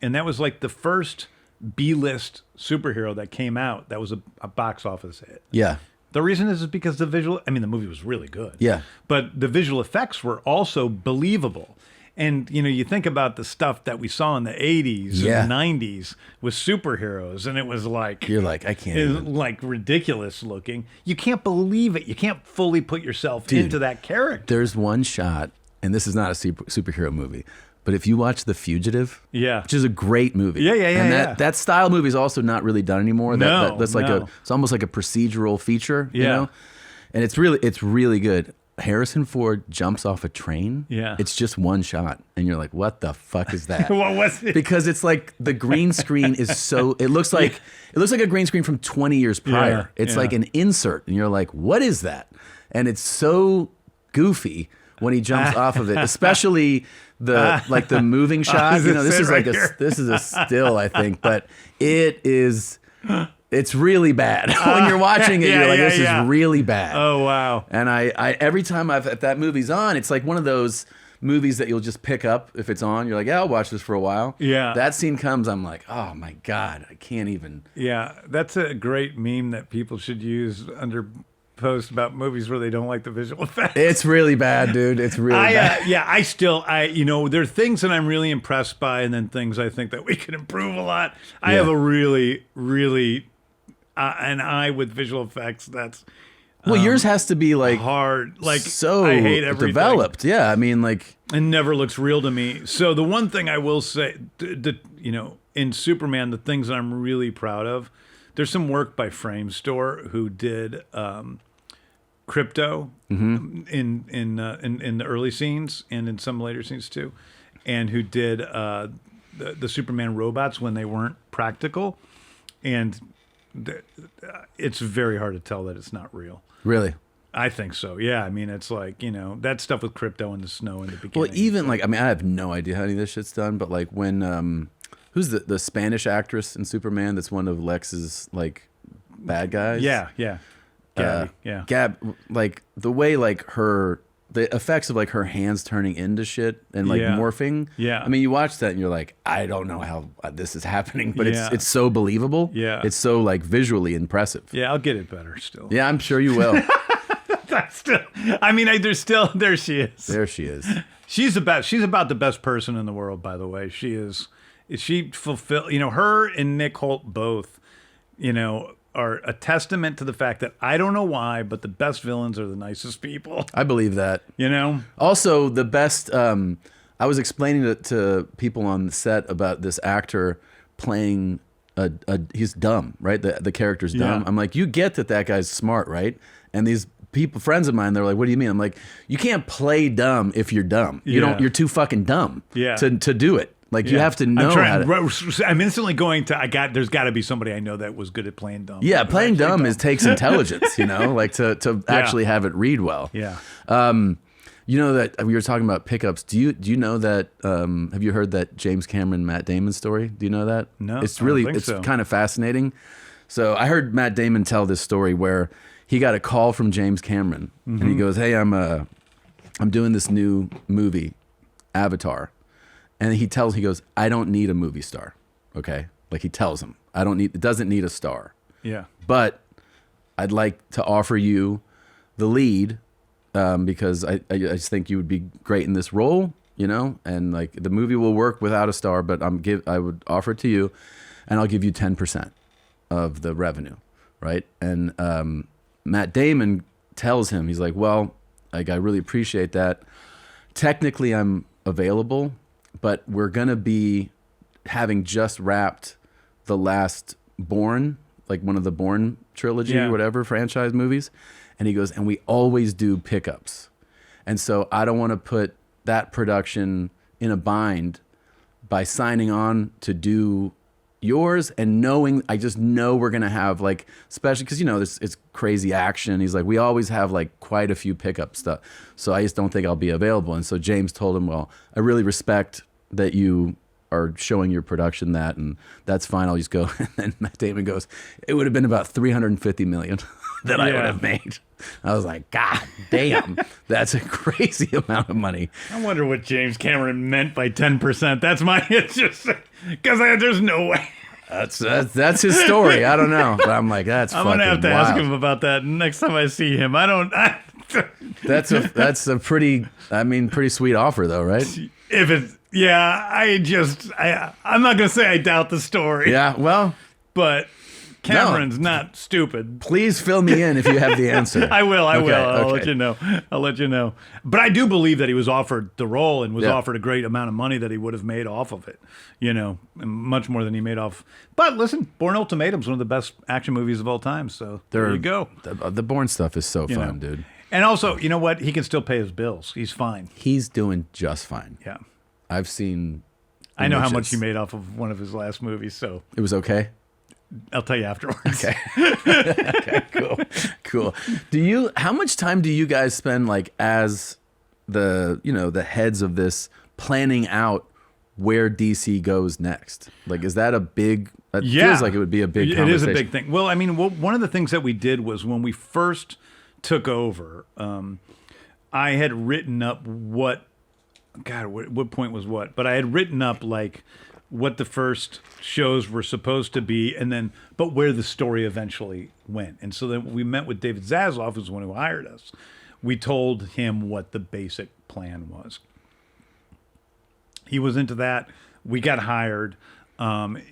and that was like the first B-list superhero that came out that was a box office hit. Yeah. The reason is because the movie was really good. Yeah. But the visual effects were also believable. And, you think about the stuff that we saw in the 80s and the 90s with superheroes, and it was like... You're like, I can't even... Like ridiculous looking. You can't believe it. You can't fully put yourself into that character. There's one shot, and this is not a superhero movie, but if you watch The Fugitive, which is a great movie. And that style movie is also not really done anymore. That's like it's almost like a procedural feature, you know? And it's really good. Harrison Ford jumps off a train. Yeah. It's just one shot. And you're like, what the fuck is that? What was it? Because it's like the green screen is so, it looks like a green screen from 20 years prior. It's like an insert. And you're like, what is that? And it's so goofy when he jumps off of it, especially the moving shot. This is a still, I think, but it's really bad. When you're watching it, you're like, this is really bad. Oh, wow. And I every time if that movie's on, it's like one of those movies that you'll just pick up if it's on. You're like, yeah, I'll watch this for a while. Yeah. That scene comes, I'm like, oh my God, I can't even. Yeah, that's a great meme that people should use under posts about movies where they don't like the visual effects. It's really bad, dude. It's really bad. There are things that I'm really impressed by, and then things I think that we can improve a lot. I have a really, really... an eye with visual effects that's yours has to be like hard, like so I hate everything. Developed. Yeah, I mean, like it never looks real to me. So the one thing I will say, in Superman, the things that I'm really proud of, there's some work by Frame Store who did Crypto in the early scenes and in some later scenes too, and who did the Superman robots when they weren't practical, and it's very hard to tell that it's not real. Really? I think so. Yeah. I mean, it's like, that stuff with crypto and the snow in the beginning. Well, even like, I mean, I have no idea how any of this shit's done, but like when, who's the Spanish actress in Superman that's one of Lex's like bad guys? Yeah. Gabby, yeah. Gab, like the way like the effects of like her hands turning into shit and like morphing. Yeah. I mean, you watch that and you're like, I don't know how this is happening, but Yeah. it's so believable. Yeah. It's so like visually impressive. Yeah, I'll get it better still. Yeah, I'm sure you will. That's still, I mean, there she is. There she is. She's about the best person in the world, by the way. She fulfill, her and Nick Holt both, are a testament to the fact that I don't know why, but the best villains are the nicest people. I believe that. Also, the best, I was explaining it to people on the set about this actor playing he's dumb, right? The character's dumb. Yeah. I'm like, you get that guy's smart, right? And these friends of mine, they're like, what do you mean? I'm like, you can't play dumb if you're dumb. You're too fucking dumb to do it. Like you have to know how to. I'm instantly going to. There's got to be somebody I know that was good at playing dumb. Yeah, playing dumb takes intelligence, like to actually have it read well. Yeah. That we were talking about pickups. Do you know that? Have you heard that James Cameron Matt Damon story? Do you know that? No, It's I don't really think so. kind of fascinating. So I heard Matt Damon tell this story where he got a call from James Cameron and he goes, "Hey, I'm doing this new movie, Avatar." And he goes, I don't need a movie star. Okay. Like he tells him, it doesn't need a star. Yeah. But I'd like to offer you the lead because I just think you would be great in this role, and like the movie will work without a star, but I would offer it to you and I'll give you 10% of the revenue. Right. And Matt Damon tells him, he's like, well, like, I really appreciate that. Technically I'm available, but we're going to be having just wrapped the last Bourne, like one of the Bourne trilogy or whatever franchise movies. And he goes, and we always do pickups. And so I don't want to put that production in a bind by signing on to do yours and I just know we're going to have like, especially because, it's crazy action. He's like, we always have like quite a few pickup stuff. So I just don't think I'll be available. And so James told him, well, I really respect that you are showing your production that, and that's fine. I'll just go. And then Matt Damon goes, it would have been about $350 million that I would have made. I was like, God damn, that's a crazy amount of money. I wonder what James Cameron meant by 10%. That's it's just because there's no way. That's his story. I don't know, but I'm like, I'm gonna have to ask him about that next time I see him. That's a pretty sweet offer though, right? If it's I'm not gonna say I doubt the story. Yeah, well, but Cameron's not stupid. Please fill me in if you have the answer. I will. I'll Okay. let you know. But I do believe that he was offered the role and was offered a great amount of money that he would have made off of it. Much more than he made off. But listen, Bourne Ultimatum's one of the best action movies of all time. So there you go. The Bourne stuff is so fun, dude. And also, you know what? He can still pay his bills. He's fine. He's doing just fine. Yeah. I've seen. I know how much he made off of one of his last movies. So it was okay. I'll tell you afterwards. Okay. Okay, cool. How much time do you guys spend like as the heads of this planning out where DC goes next? Like, is that a big, feels like it would be a big conversation. It is a big thing. Well, I mean, one of the things that we did was when we first took over, I had written up what point was what? But I had written up like what the first shows were supposed to be, but where the story eventually went. And so then we met with David Zaslav, who's the one who hired us. We told him what the basic plan was. He was into that. We got hired.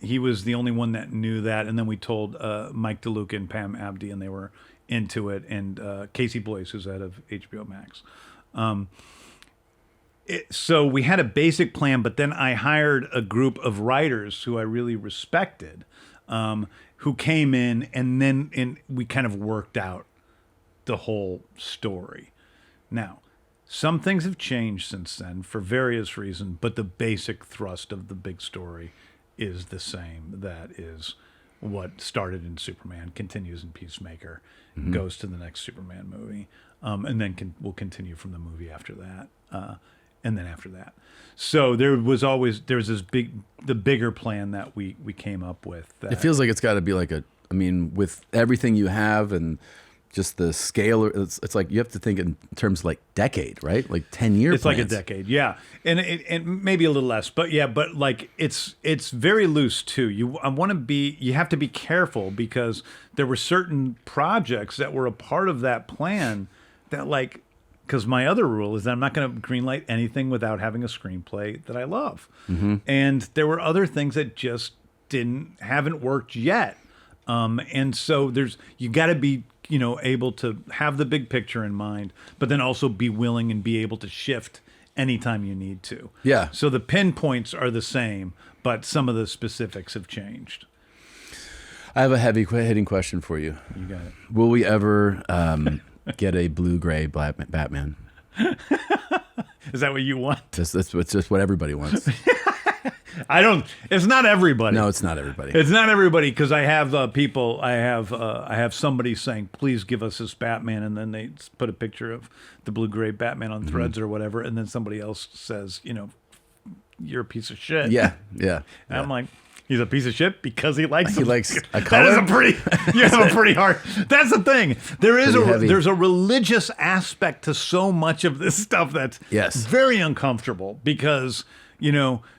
He was the only one that knew that. And then we told Mike DeLuca and Pam Abdi, and they were into it. And Casey Blois, who's head of HBO Max. So we had a basic plan, but then I hired a group of writers who I really respected, who came in, and we kind of worked out the whole story. Now, some things have changed since then for various reasons, but the basic thrust of the big story is the same. That is, what started in Superman continues in Peacemaker, goes to the next Superman movie, and then will continue from the movie after that, and then after that. So there's the bigger plan that we came up with. It feels like it's got to be like with everything you have and just the scale, it's like you have to think in terms of like decade, right? Like 10-year It's plans. like a decade, yeah, and maybe a little less, but like it's very loose too. You have to be careful because there were certain projects that were a part of that plan that because my other rule is that I'm not going to greenlight anything without having a screenplay that I love, and there were other things that just haven't worked yet, and so you got to be able to have the big picture in mind, but then also be willing and be able to shift anytime you need to. Yeah. So the pinpoints are the same, but some of the specifics have changed. I have a heavy-hitting question for you. You got it. Will we ever get a blue-gray Batman? Is that what you want? It's just what everybody wants. It's not everybody. No, it's not everybody. It's not everybody because I have people. I have somebody saying, "Please give us this Batman," and then they put a picture of the blue-gray Batman on Threads or whatever, and then somebody else says, "You're a piece of shit." Yeah. And I'm like, he's a piece of shit because he likes. He likes a color. That is you have a pretty hard. That's the thing. There's a religious aspect to so much of this stuff that's very uncomfortable because.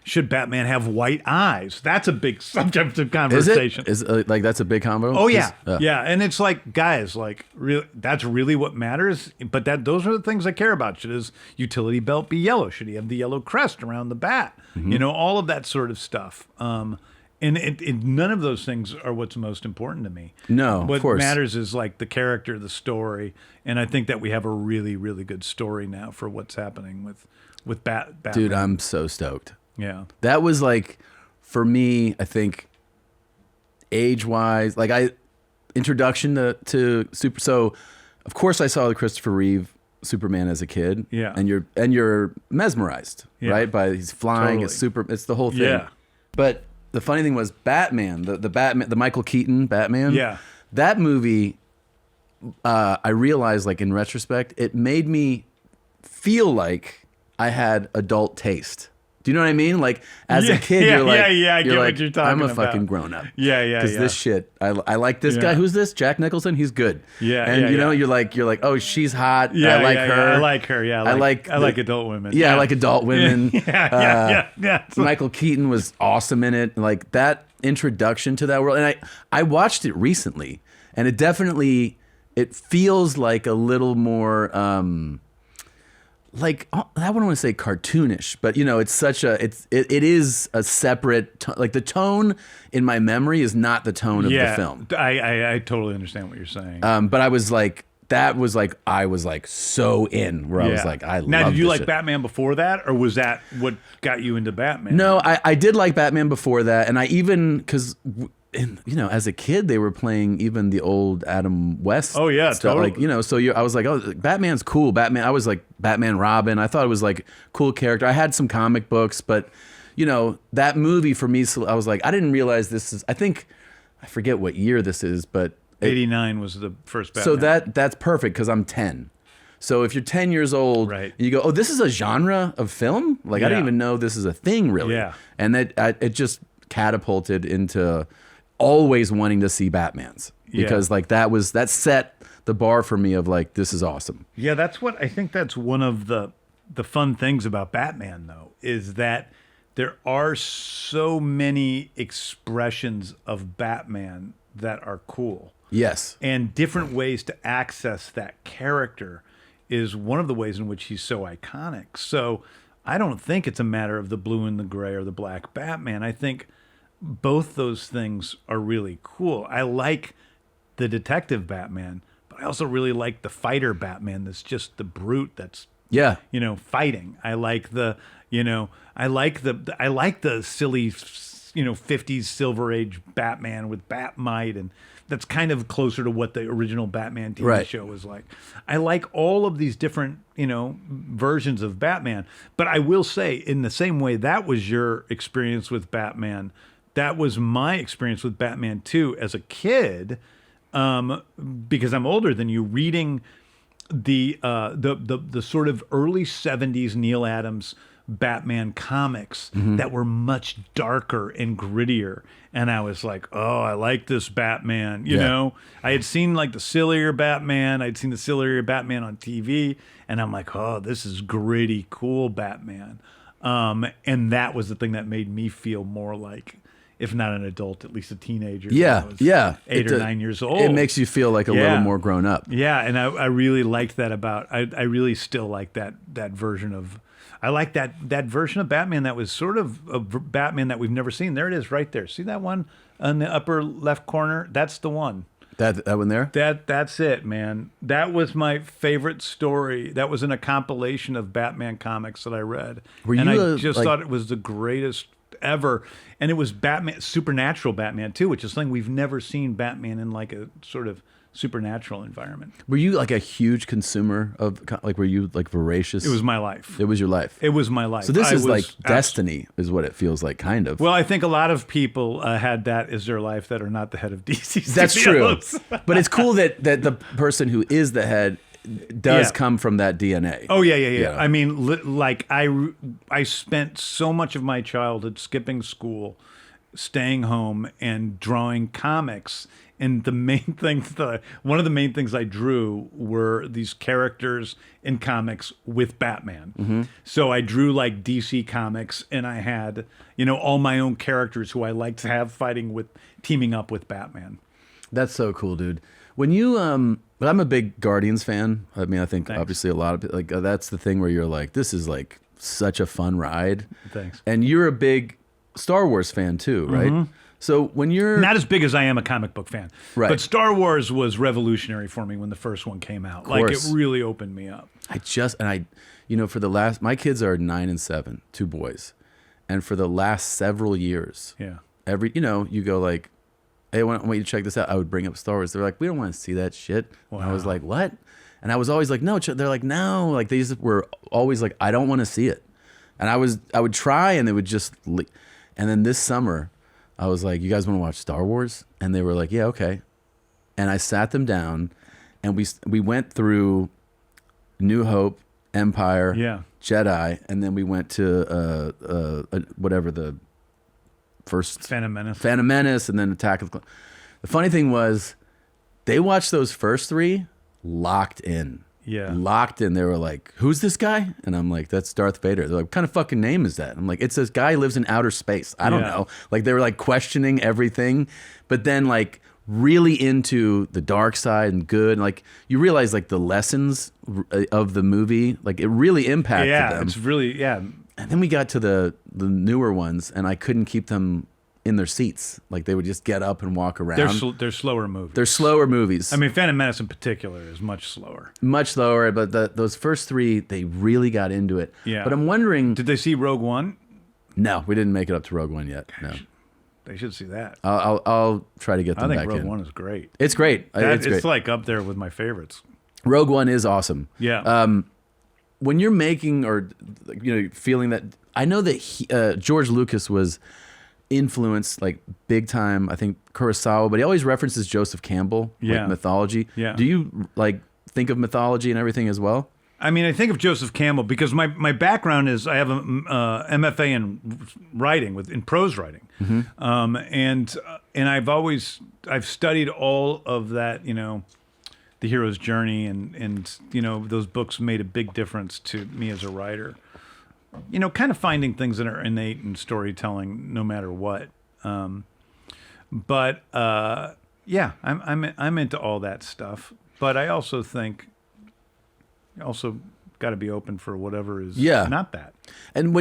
Should Batman have white eyes? That's a big subject of conversation. Is it that's a big combo? Oh yeah, yeah. And it's like, guys, that's really what matters. But those are the things I care about. Should his utility belt be yellow? Should he have the yellow crest around the bat? All of that sort of stuff. And none of those things are what's most important to me. No, what of course. matters is the character, the story, and I think that we have a really, really good story now for what's happening with Batman. Dude, I'm so stoked. Yeah. That was for me, I think, age-wise, introduction to Super. So, of course, I saw the Christopher Reeve Superman as a kid. Yeah. And you're mesmerized, right? By he's flying, Totally. it's the whole thing. Yeah. But the funny thing was Batman, the Batman, the Michael Keaton Batman. Yeah. That movie, I realized, in retrospect, it made me feel like I had adult taste. Do you know what I mean? As a kid, you're like, I get what you're talking I'm a about. fucking grown up. Yeah. Because this shit, I like this guy. Who's this? Jack Nicholson. He's good. Yeah. And you're like, oh, she's hot. Yeah, I like her. I like her. Yeah. I like adult women. Yeah, I like adult women. Yeah. Michael Keaton was awesome in it. That introduction to that world. And I watched it recently, and it feels like a little more. I wouldn't want to say cartoonish, but it is a separate the tone in my memory is not the tone of the film. I totally understand what you're saying. But I was I was so in where I was I love now. Did you this like shit. Batman before that, or was that what got you into Batman? No, I did like Batman before that, and I even because. As a kid, they were playing even the old Adam West. Oh yeah, stuff. totally. I was like, oh, Batman's cool. Batman. I was like Batman, Robin. I thought it was cool character. I had some comic books, but that movie for me, so I was like, I didn't realize this is. I forget what year this is, but 89 was the first Batman. So that's perfect because I'm 10. So if you're 10 years old, right. and you go, oh, this is a genre of film. I didn't even know this is a thing, really. Yeah. And it just catapulted into always wanting to see Batmans because that set the bar for me of this is awesome. Yeah, I think that's one of the fun things about Batman though is that there are so many expressions of Batman that are cool. Yes. And different ways to access that character is one of the ways in which he's so iconic. So I don't think it's a matter of the blue and the gray or the black Batman. I think both those things are really cool. I like the detective Batman, but I also really like the fighter Batman that's just the brute that's fighting. I like the silly 50s Silver Age Batman with Batmite, and that's kind of closer to what the original Batman TV show was like. I like all of these different, versions of Batman, but I will say in the same way that was your experience with Batman that was my experience with Batman 2 as a kid, because I'm older than you, reading the sort of early 70s Neil Adams Batman comics that were much darker and grittier. And I was like, oh, I like this Batman. You know, I had seen like the sillier Batman. I'd seen the sillier Batman on TV. And I'm like, oh, this is gritty, cool Batman. And that was the thing that made me feel more like, if not an adult, at least a teenager. Yeah, yeah. 8 or 9 years old. It makes you feel like a little more grown up. Yeah, and I really liked that about. I really still like that version of. I like that version of Batman that was sort of a Batman that we've never seen. There it is, right there. See that one in the upper left corner? That's the one. That one there? That's it, man. That was my favorite story. That was in a compilation of Batman comics that I read, I just thought it was the greatest ever. And it was Batman, supernatural Batman too, which is something we've never seen Batman in like a sort of supernatural environment. Were you like a huge consumer of, like, were you like voracious? It was my life. It was your life. It was my life. So this is like destiny is what it feels like, kind of. Well, I think a lot of people had that as their life that are not the head of DC Studios. That's true. But it's cool that the person who is the head does come from that DNA. Oh, yeah. I mean, like I spent so much of my childhood skipping school, staying home, and drawing comics. And the main things one of the main things I drew were these characters in comics with Batman. So I drew like DC comics, and I had, all my own characters who I liked to have teaming up with Batman. That's so cool, dude. When you, but I'm a big Guardians fan. I mean, I think obviously a lot of like that's the thing where you're like, this is like such a fun ride. Thanks. And you're a big Star Wars fan too, right? So when you're not as big as I am a comic book fan, right? But Star Wars was revolutionary for me when the first one came out. Like it really opened me up. For the last, my kids are 9 and 7, 2 boys, and for the last several years, you go like, hey, I want you to check this out. I would bring up Star Wars. They're like, we don't want to see that shit. Wow. And I was like, what? And I was always like, no. They're like, no. Like they just were always like, I don't want to see it. And I would try, and they would just. And then this summer, I was like, you guys want to watch Star Wars? And they were like, yeah, okay. And I sat them down, and we went through New Hope, Empire, Jedi, and then we went to whatever the first Phantom Menace, and then Attack of the Clones. The funny thing was, they watched those first 3 locked in. Yeah. Locked in. They were like, who's this guy? And I'm like, that's Darth Vader. They're like, what kind of fucking name is that? I'm like, it's this guy who lives in outer space. I don't know. Like, they were like questioning everything, but then like really into the dark side and good. And, like, you realize like the lessons of the movie, like it really impacted them. It's really, And then we got to the newer ones, and I couldn't keep them in their seats. Like they would just get up and walk around. They're slower movies. They're slower movies. I mean, Phantom Menace in particular is much slower. Much slower, but those first 3, they really got into it. Yeah. But I'm wondering... Did they see Rogue One? No, we didn't make it up to Rogue One yet. No. They should see that. I'll try to get them back in. I think Rogue One is great. It's great. It's great. like up there with my favorites. Rogue One is awesome. Yeah. When you're making or feeling that... I know that George Lucas was... influenced like big time, I think Kurosawa, but he always references Joseph Campbell, like mythology. Yeah. Do you like think of mythology and everything as well? I mean, I think of Joseph Campbell because my background is I have a MFA in writing in prose writing, and I've studied all of that, the hero's journey, and those books made a big difference to me as a writer. Kind of finding things that are innate in storytelling, no matter what. I'm into all that stuff. But I also think, got to be open for whatever is not that. And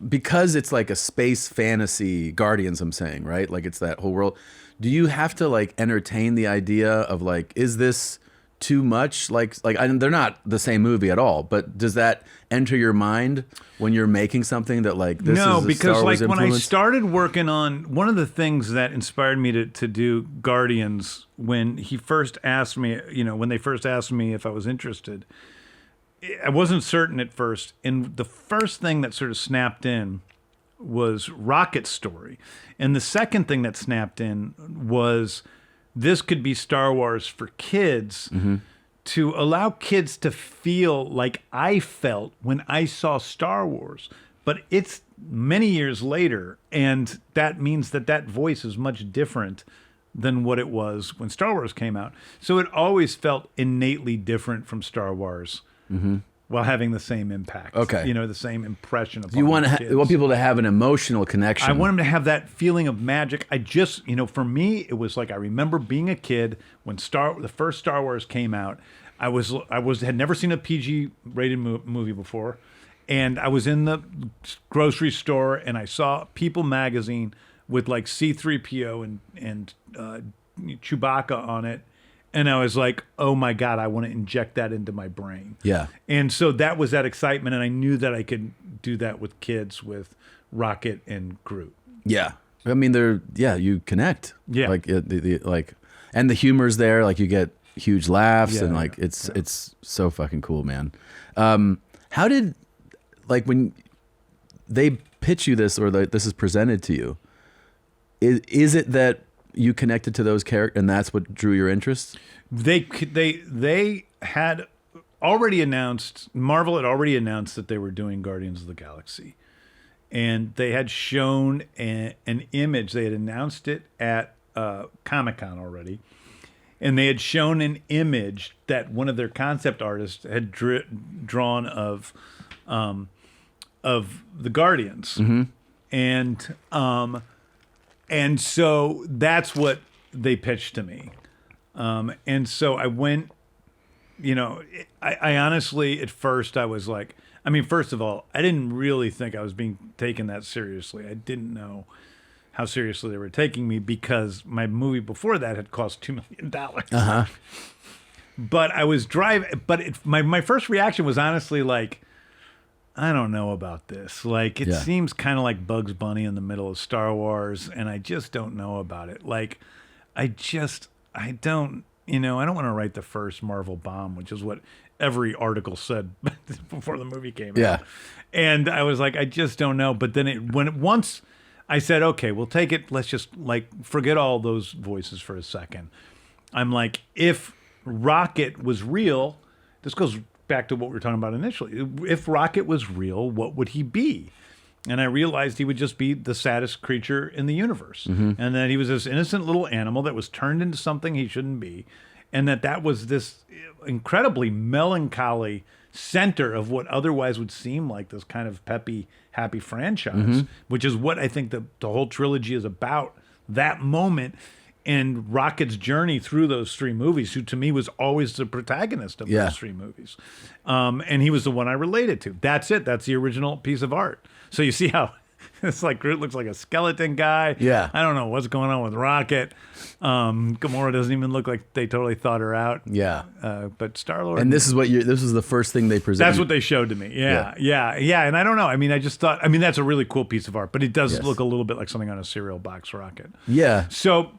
because it's like a space fantasy Guardians, I'm saying, right? Like it's that whole world. Do you have to like entertain the idea of like, is this too much? Like they're not the same movie at all, but does that enter your mind when you're making something that like this is a because Star Wars like when I influence? started working on one of the things that inspired me to do Guardians, when he first asked me, when they first asked me if I was interested, I wasn't certain at first, and the first thing that sort of snapped in Rocket's story. And the second thing that snapped in was this could be Star Wars for kids, to allow kids to feel like I felt when I saw Star Wars. But it's many years later, and that means that voice is much different than what it was when Star Wars came out. So it always felt innately different from Star Wars, while having the same impact. Okay. The same impression upon You want kids. you want people to have an emotional connection. I want them to have that feeling of magic. I just, for me, it was like I remember being a kid when the first Star Wars came out. I had never seen a PG rated movie before, and I was in the grocery store and I saw People magazine with like C-3PO and Chewbacca on it. And I was like, oh my God, I want to inject that into my brain. Yeah. And so that was that excitement. And I knew that I could do that with kids, with Rocket and Groot. Yeah. I mean, you connect. Yeah. Like, and the humor's there. Like, you get huge laughs, and like, it's so fucking cool, man. How did, like, when they pitch you this, or this is presented to you, is it that you connected to those characters and that's what drew your interest? They had already announced, Marvel had already announced that they were doing Guardians of the Galaxy, and they had shown an image. They had announced it at Comic-Con already, and they had shown an image that one of their concept artists had drawn of the Guardians, and so that's what they pitched to me. And so I went, I honestly, at first I was like, first of all, I didn't really think I was being taken that seriously. I didn't know how seriously they were taking me because my movie before that had cost $2 million. But I was driving, my first reaction was honestly like, I don't know about this. Like, it seems kind of like Bugs Bunny in the middle of Star Wars, and I just don't know about it. Like, I don't want to write the first Marvel bomb, which is what every article said before the movie came out. And I was like, I just don't know. But then once I said, okay, we'll take it. Let's just forget all those voices for a second. I'm like, if Rocket was real, this goes back to what we were talking about initially. If Rocket was real, what would he be? And I realized he would just be the saddest creature in the universe. And that he was this innocent little animal that was turned into something he shouldn't be. And that was this incredibly melancholy center of what otherwise would seem like this kind of peppy, happy franchise, which is what I think the whole trilogy is about, that moment. And Rocket's journey through those three movies, who to me was always the protagonist of those three movies. And he was the one I related to. That's it. That's the original piece of art. So you see how it's like Groot looks like a skeleton guy. Yeah. I don't know what's going on with Rocket. Gamora doesn't even look like they totally thought her out. Yeah. But Star-Lord. And this was the first thing they presented. That's what they showed to me. Yeah. And I don't know. I just thought, that's a really cool piece of art, but it does look a little bit like something on a cereal box, Rocket. Yeah. So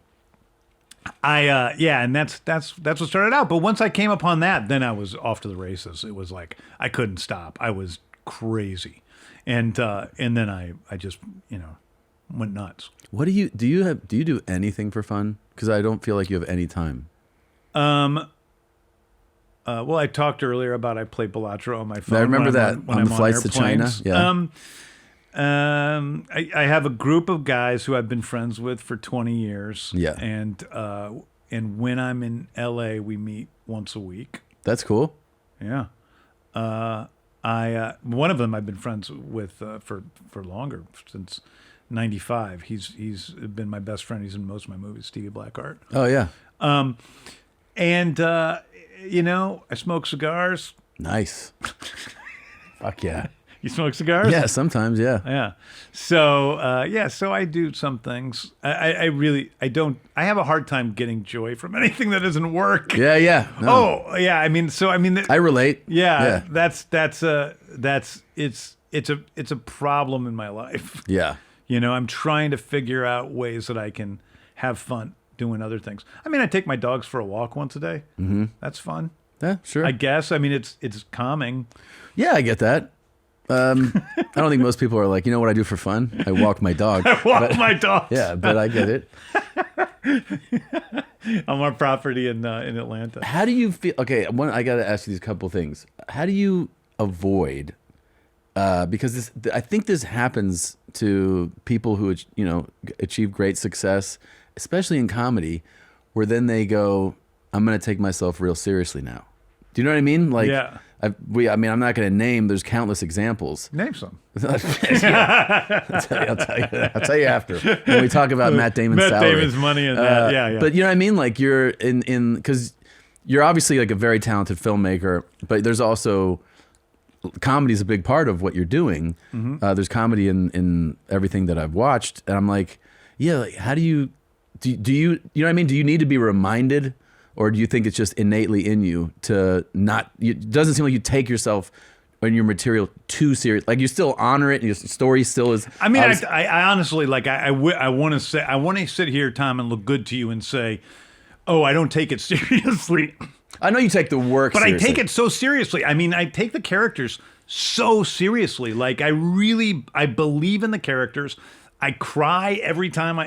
and that's what started out. But once I came upon that, then I was off to the races. It was like I couldn't stop. I was crazy, and then I just went nuts. What do you do anything for fun? Because I don't feel like you have any time. Well, I talked earlier about I play Balatro on my phone. I remember that when on the flights to China. Yeah. I have a group of guys who I've been friends with for 20 years. Yeah. And when I'm in LA, we meet once a week. That's cool. Yeah. One of them I've been friends with for longer, since 95. He's been my best friend. He's in most of my movies, Stevie Blackheart. Oh yeah. I smoke cigars. Nice. Fuck yeah. You smoke cigars? Yeah, sometimes, yeah. Yeah. So, so I do some things. I have a hard time getting joy from anything that doesn't work. Yeah. No. Oh, yeah. I relate. Yeah. It's a problem in my life. Yeah. I'm trying to figure out ways that I can have fun doing other things. I take my dogs for a walk once a day. Mm-hmm. That's fun. Yeah, sure. I guess. It's calming. Yeah, I get that. I don't think most people are like, you know what I do for fun? I walk my dog. My dog. Yeah, but I get it. On our property in Atlanta. How do you feel? Okay, I got to ask you these couple things. How do you avoid? Because I think this happens to people who achieve great success, especially in comedy, where then they go, "I'm going to take myself real seriously now." Do you know what I mean? Like, yeah. I'm not going to name. There's countless examples. Name some. I'll tell you after when we talk about Matt Damon's salary. Damon's money and that. Yeah. But you know what I mean? Like you're in because you're obviously like a very talented filmmaker, but there's also comedy is a big part of what you're doing. Mm-hmm. There's comedy in everything that I've watched, and I'm like, yeah. Like, how do you you know what I mean? Do you need to be reminded? Or do you think it's just innately in you to not? It doesn't seem like you take yourself and your material too serious. Like you still honor it, and your story still is. I mean, I honestly like. I want to say. I want to sit here, Tom, and look good to you and say, "Oh, I don't take it seriously." I know you take the work, but seriously. I take it so seriously. I mean, I take the characters so seriously. Like I believe in the characters. I cry every time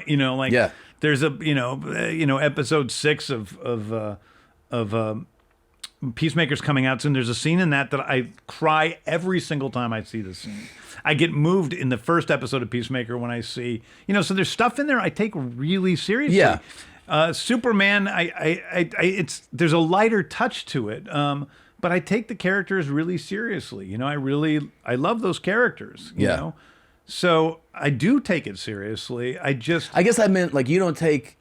Yeah. There's a episode 6 of Peacemaker's coming out soon. There's a scene in that I cry every single time I see this scene. I get moved in the first episode of Peacemaker when I see so there's stuff in there I take really seriously. Yeah. Superman, there's a lighter touch to it, but I take the characters really seriously. I love those characters. You know? So I do take it seriously. I guess I meant like you don't take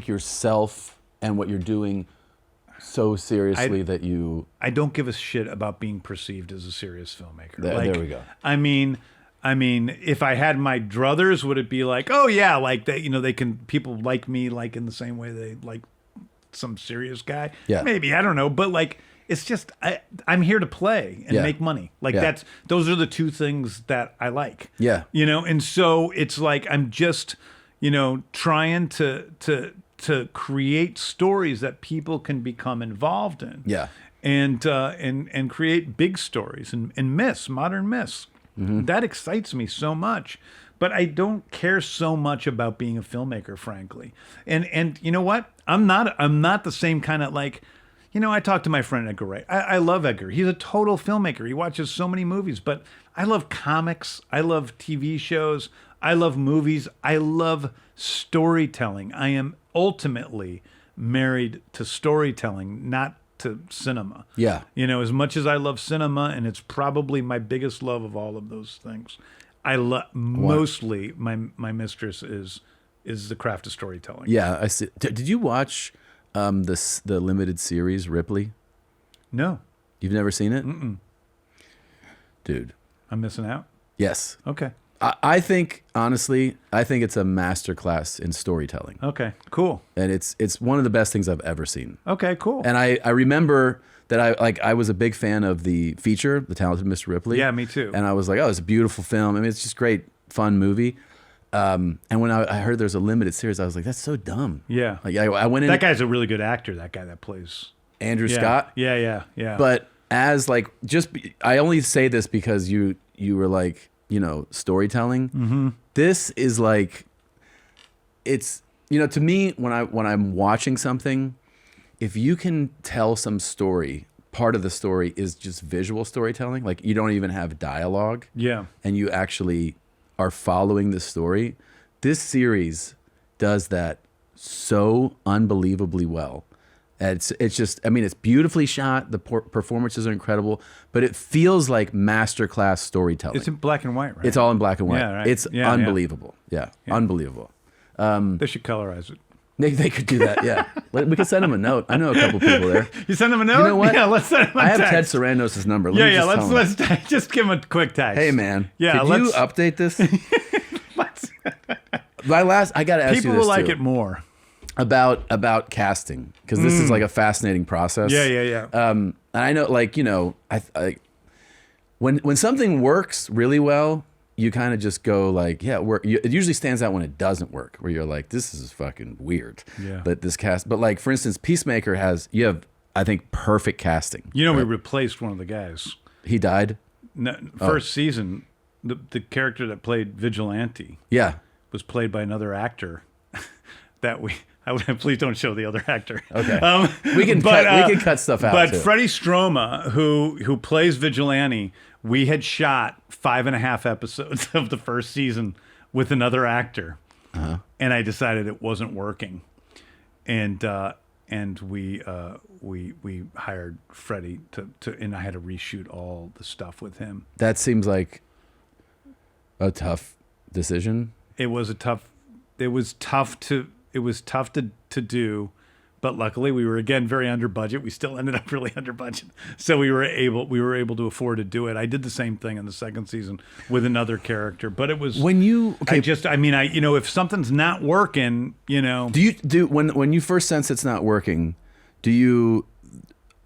yourself and what you're doing so seriously that you. I don't give a shit about being perceived as a serious filmmaker. There we go. I mean, if I had my druthers, would it be like, oh yeah, like they, they can people like me like in the same way they like some serious guy? Yeah. Maybe, I don't know, but like. It's just I'm here to play and make money. Like those are the two things that I like. Yeah. And so it's like I'm just, trying to create stories that people can become involved in. Yeah. And create big stories and modern myths. Mm-hmm. That excites me so much. But I don't care so much about being a filmmaker, frankly. And you know what? I'm not the same kind of like. I talked to my friend Edgar Wright. I love Edgar. He's a total filmmaker. He watches so many movies, but I love comics. I love TV shows. I love movies. I love storytelling. I am ultimately married to storytelling, not to cinema. Yeah. As much as I love cinema, and it's probably my biggest love of all of those things, I love mostly my mistress is the craft of storytelling. Yeah, I see. Did you watch the limited series Ripley? No. You've never seen it? Mm-mm. Dude. I'm missing out? Yes. Okay. I think, honestly, it's a masterclass in storytelling. Okay, cool. And it's one of the best things I've ever seen. Okay, cool. And I remember that I was a big fan of the feature, The Talented Mr. Ripley. Yeah, me too. And I was like, oh, it's a beautiful film. I mean, it's just great, fun movie. And when I heard there's a limited series, I was like, that's so dumb. Yeah. Like I went in. That guy's a really good actor, that guy that plays Andrew Scott. Yeah. But as like, I only say this because you were like, storytelling. Mm-hmm. This is like, it's, to me, when I'm watching something, if you can tell some story, part of the story is just visual storytelling. Like you don't even have dialogue. Yeah. And you actually are following the story. This series does that so unbelievably well. It's just, it's beautifully shot. The performances are incredible, but it feels like masterclass storytelling. It's in black and white, right? It's all in black and white. Yeah, right. It's unbelievable. Yeah, unbelievable. They should colorize it. They could do that, yeah. We could send them a note. I know a couple people there. You send them a note? You know what? Yeah, let's send them a I have text. Ted Sarandos' number. Let's just give him a quick text. Hey, man. Yeah, could you update this? I got to ask you this, people will like too. it more. About casting, because this is like a fascinating process. Yeah. And I know, like, when something works really well, you kind of just go like, yeah, it usually stands out when it doesn't work, where you're like, this is fucking weird. Yeah. But this cast, but like, for instance, Peacemaker you have, I think, perfect casting. We replaced one of the guys. He died? First season, the character that played Vigilante Yeah. was played by another actor that please don't show the other actor. Okay. We can cut stuff out. But too. Freddie Stroma, who plays Vigilante, we had shot 5.5 episodes of the first season with another actor, and I decided it wasn't working, and we hired Freddie to and I had to reshoot all the stuff with him. That seems like a tough decision. It was tough to do, but luckily we were again very under budget. We still ended up really under budget, so we were able to afford to do it. I did the same thing in the second season with another character, but it was when you if something's not working, when you first sense it's not working, do you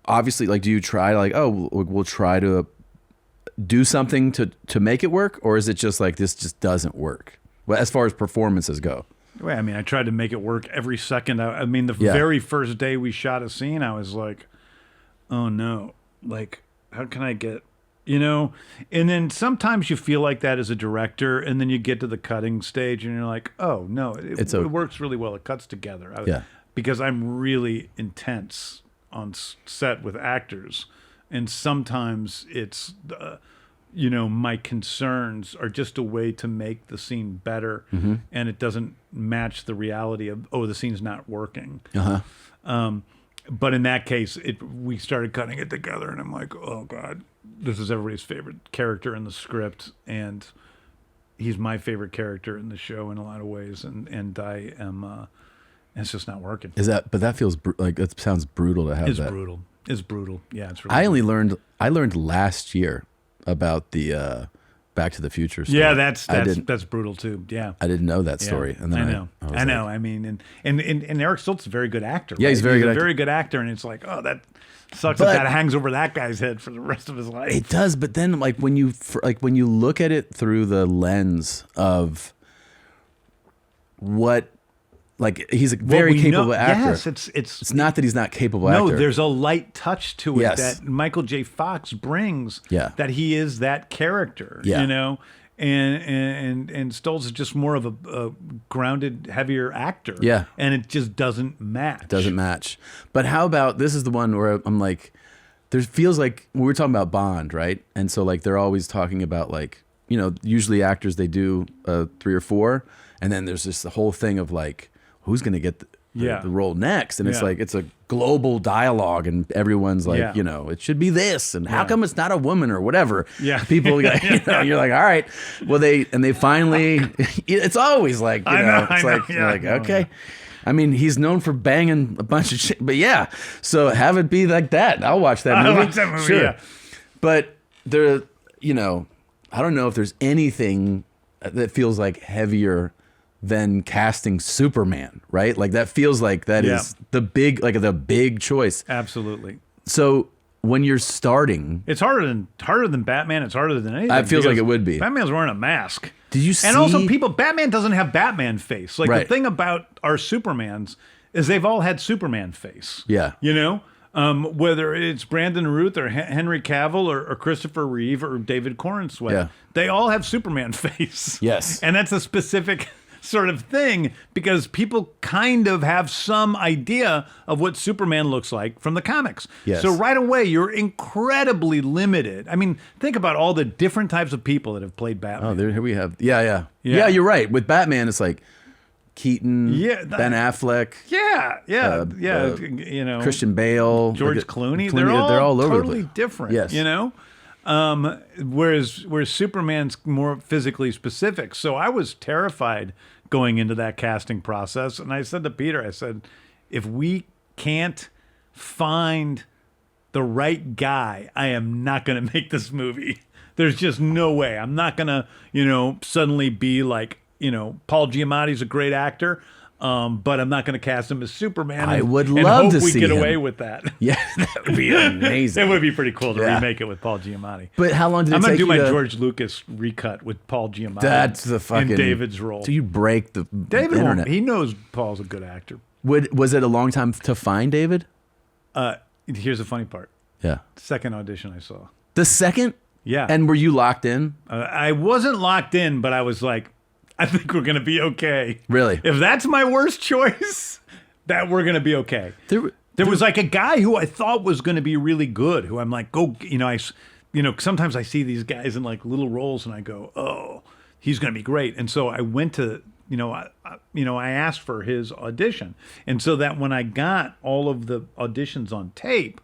obviously do you try we'll try to do something to make it work, or is it just like this just doesn't work? Well, as far as performances go. Well, I mean, I tried to make it work every second. I mean, the very first day we shot a scene, I was like, oh no, like, how can I get, And then sometimes you feel like that as a director, and then you get to the cutting stage and you're like, oh no, it works really well. It cuts together. Because I'm really intense on set with actors. And sometimes it's, my concerns are just a way to make the scene better, and it doesn't match the reality of, the scene's not working. But in that case, we started cutting it together, and I'm like, oh God, this is everybody's favorite character in the script, and he's my favorite character in the show in a lot of ways, and I am, it's just not working. But that feels like it sounds brutal to have It's that. brutal. It's brutal. Yeah, it's really I learned last year about the Back to the Future story. Yeah, that's brutal too. Yeah, I didn't know that story. And then I know. I mean, and Eric Stoltz is a very good actor. Yeah, right? he's a very good actor, and it's like, oh, that sucks that hangs over that guy's head for the rest of his life. It does, but then when you look at it through the lens of what. He's a very capable actor. Yes, it's not that he's not capable actor. No, there's a light touch to it Yes. that Michael J. Fox brings. Yeah. That he is that character. Yeah. And Stoltz is just more of a grounded, heavier actor. Yeah. And it just doesn't match. It doesn't match. But how about this is the one where I'm like, there feels like we were talking about Bond, right? And so they're always talking about usually actors they do 3 or 4, and then there's just the whole thing of who's going to get the role next? And it's it's a global dialogue, and everyone's it should be this, and how come it's not a woman or whatever? Yeah. People, you're like, all right. Well, they finally, it's always okay. I mean, he's known for banging a bunch of shit, but yeah. So have it be like that. I'll watch that movie. I'll watch that movie, sure. yeah. But I don't know if there's anything that feels heavier than casting Superman, right? That feels like that is the big choice. Absolutely. So when you're starting, it's harder than Batman. It's harder than anything. It feels like it would be. Batman's wearing a mask. Did you see? And also, Batman doesn't have Batman face. Right. The thing about our Supermans is they've all had Superman face. Yeah. Whether it's Brandon Routh or Henry Cavill or Christopher Reeve or David Corenswet, they all have Superman face. Yes. And that's a specific sort of thing because people kind of have some idea of what Superman looks like from the comics. Yes. So right away, you're incredibly limited. I mean, think about all the different types of people that have played Batman. Oh, here we have. Yeah, you're right. With Batman, it's Keaton, Ben Affleck. Christian Bale. George Clooney. They're all over totally different. Yes. Whereas Superman's more physically specific. So I was terrified going into that casting process. And I said to Peter, if we can't find the right guy, I am not going to make this movie. There's just no way. I'm not going to, suddenly be Paul Giamatti's a great actor. But I'm not going to cast him as Superman. I would love to see we get him. away with that. Yeah, that would be amazing. It would be pretty cool to remake it with Paul Giamatti. But how long did it take you I'm going to do my George Lucas recut with Paul Giamatti. That's the fucking... in David's role. Do you break the David internet? He knows Paul's a good actor. Was it a long time to find David? Here's the funny part. Yeah. Second audition I saw. The second? Yeah. And were you locked in? I wasn't locked in, but I was like, I think we're going to be okay. Really? If that's my worst choice, that we're going to be okay. There was like a guy who I thought was going to be really good, who I'm like, sometimes I see these guys in like little roles and I go, oh, he's going to be great. And so I went to, I asked for his audition. And so that when I got all of the auditions on tape,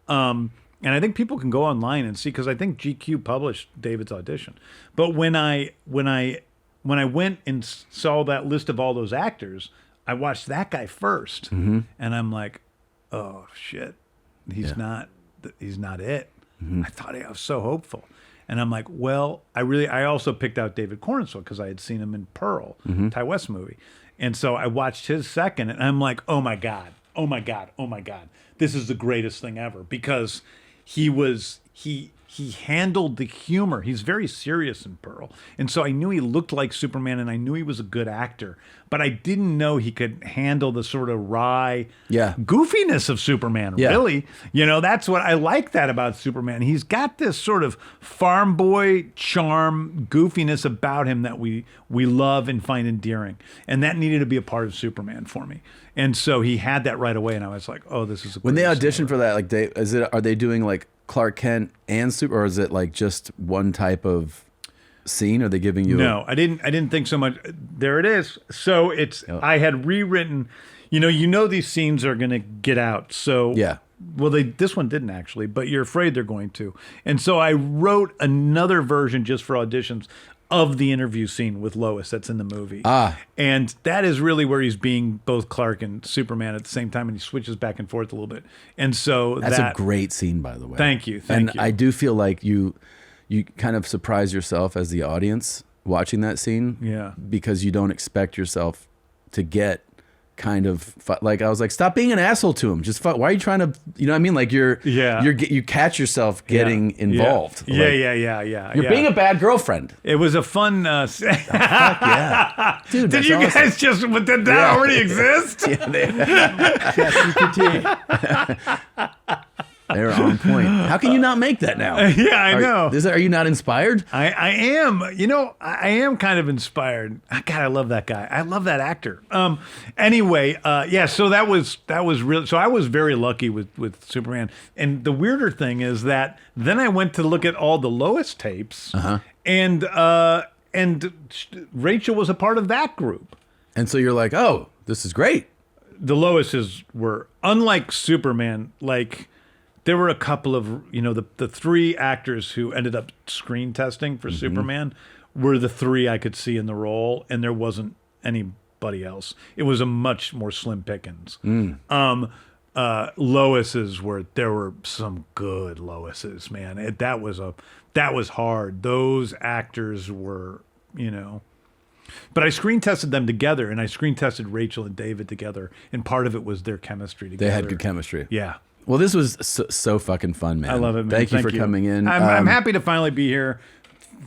and I think people can go online and see, because I think GQ published David's audition. But when I went and saw that list of all those actors, I watched that guy first, and I'm like, oh shit, he's not it. I thought I was so hopeful, and I'm like, well, I also picked out David Cornswell because I had seen him in Pearl, Ty West movie, and so I watched his second, and I'm like, oh my god, this is the greatest thing ever, because he handled the humor. He's very serious in Pearl. And so I knew he looked like Superman and I knew he was a good actor, but I didn't know he could handle the sort of wry goofiness of Superman, really. That's what I like that about Superman. He's got this sort of farm boy charm, goofiness about him that we love and find endearing. And that needed to be a part of Superman for me. And so he had that right away and I was like, oh, this is a When they audition for that, like are they doing like Clark Kent and Super, or is it like just one type of scene? Are they giving you? No, I didn't think so much. There it is. So I had rewritten. These scenes are going to get out. So yeah. Well, this one didn't actually, but you're afraid they're going to. And so I wrote another version just for auditions of the interview scene with Lois that's in the movie. And that is really where he's being both Clark and Superman at the same time, and he switches back and forth a little bit. And so that's a great scene, by the way. Thank you. And I do feel like you kind of surprise yourself as the audience watching that scene. Yeah. Because you don't expect yourself to get kind of like, I was like, stop being an asshole to him. Just why are you trying to, you know what I mean? Like you catch yourself getting involved. Yeah. You're being a bad girlfriend. It was a fun. Fuck yeah, dude. Did you awesome. guys just? Did that already exist? They're on point. How can you not make that now? Yeah, I know. Are you not inspired? I am. I am kind of inspired. God, I love that guy. I love that actor. Anyway, so that was real. So I was very lucky with Superman. And the weirder thing is that then I went to look at all the Lois tapes, and Rachel was a part of that group. And so you're like, oh, this is great. The Loises were, unlike Superman, like. There were a couple of, the three actors who ended up screen testing for Superman were the three I could see in the role, and there wasn't anybody else. It was a much more slim pickings. Loises there were some good Loises, man. That was hard. Those actors were, But I screen tested them together, and I screen tested Rachel and David together, and part of it was their chemistry together. They had good chemistry. Yeah. Well, this was so fucking fun, man. I love it, man. Thank you for coming in. I'm happy to finally be here.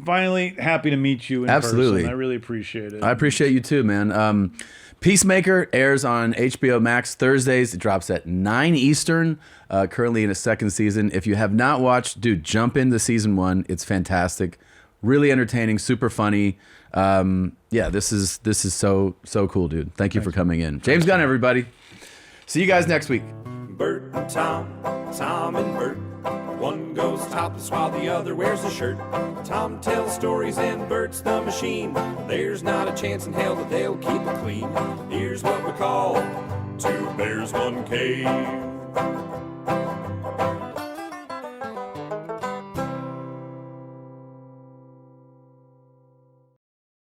Finally happy to meet you in absolutely. person. I really appreciate it. I appreciate you too, man. Peacemaker airs on HBO Max Thursdays. It drops at 9 Eastern, currently in its second season. If you have not watched, dude, jump into season 1. It's fantastic. Really entertaining, super funny. This is so cool, dude. Thank you for coming in. James Gunn, everybody. See you guys next week. Bert and Tom and Bert. One goes topless while the other wears a shirt. Tom tells stories and Bert's the machine. There's not a chance in hell that they'll keep it clean. Here's what we call 2 bears, 1 cave.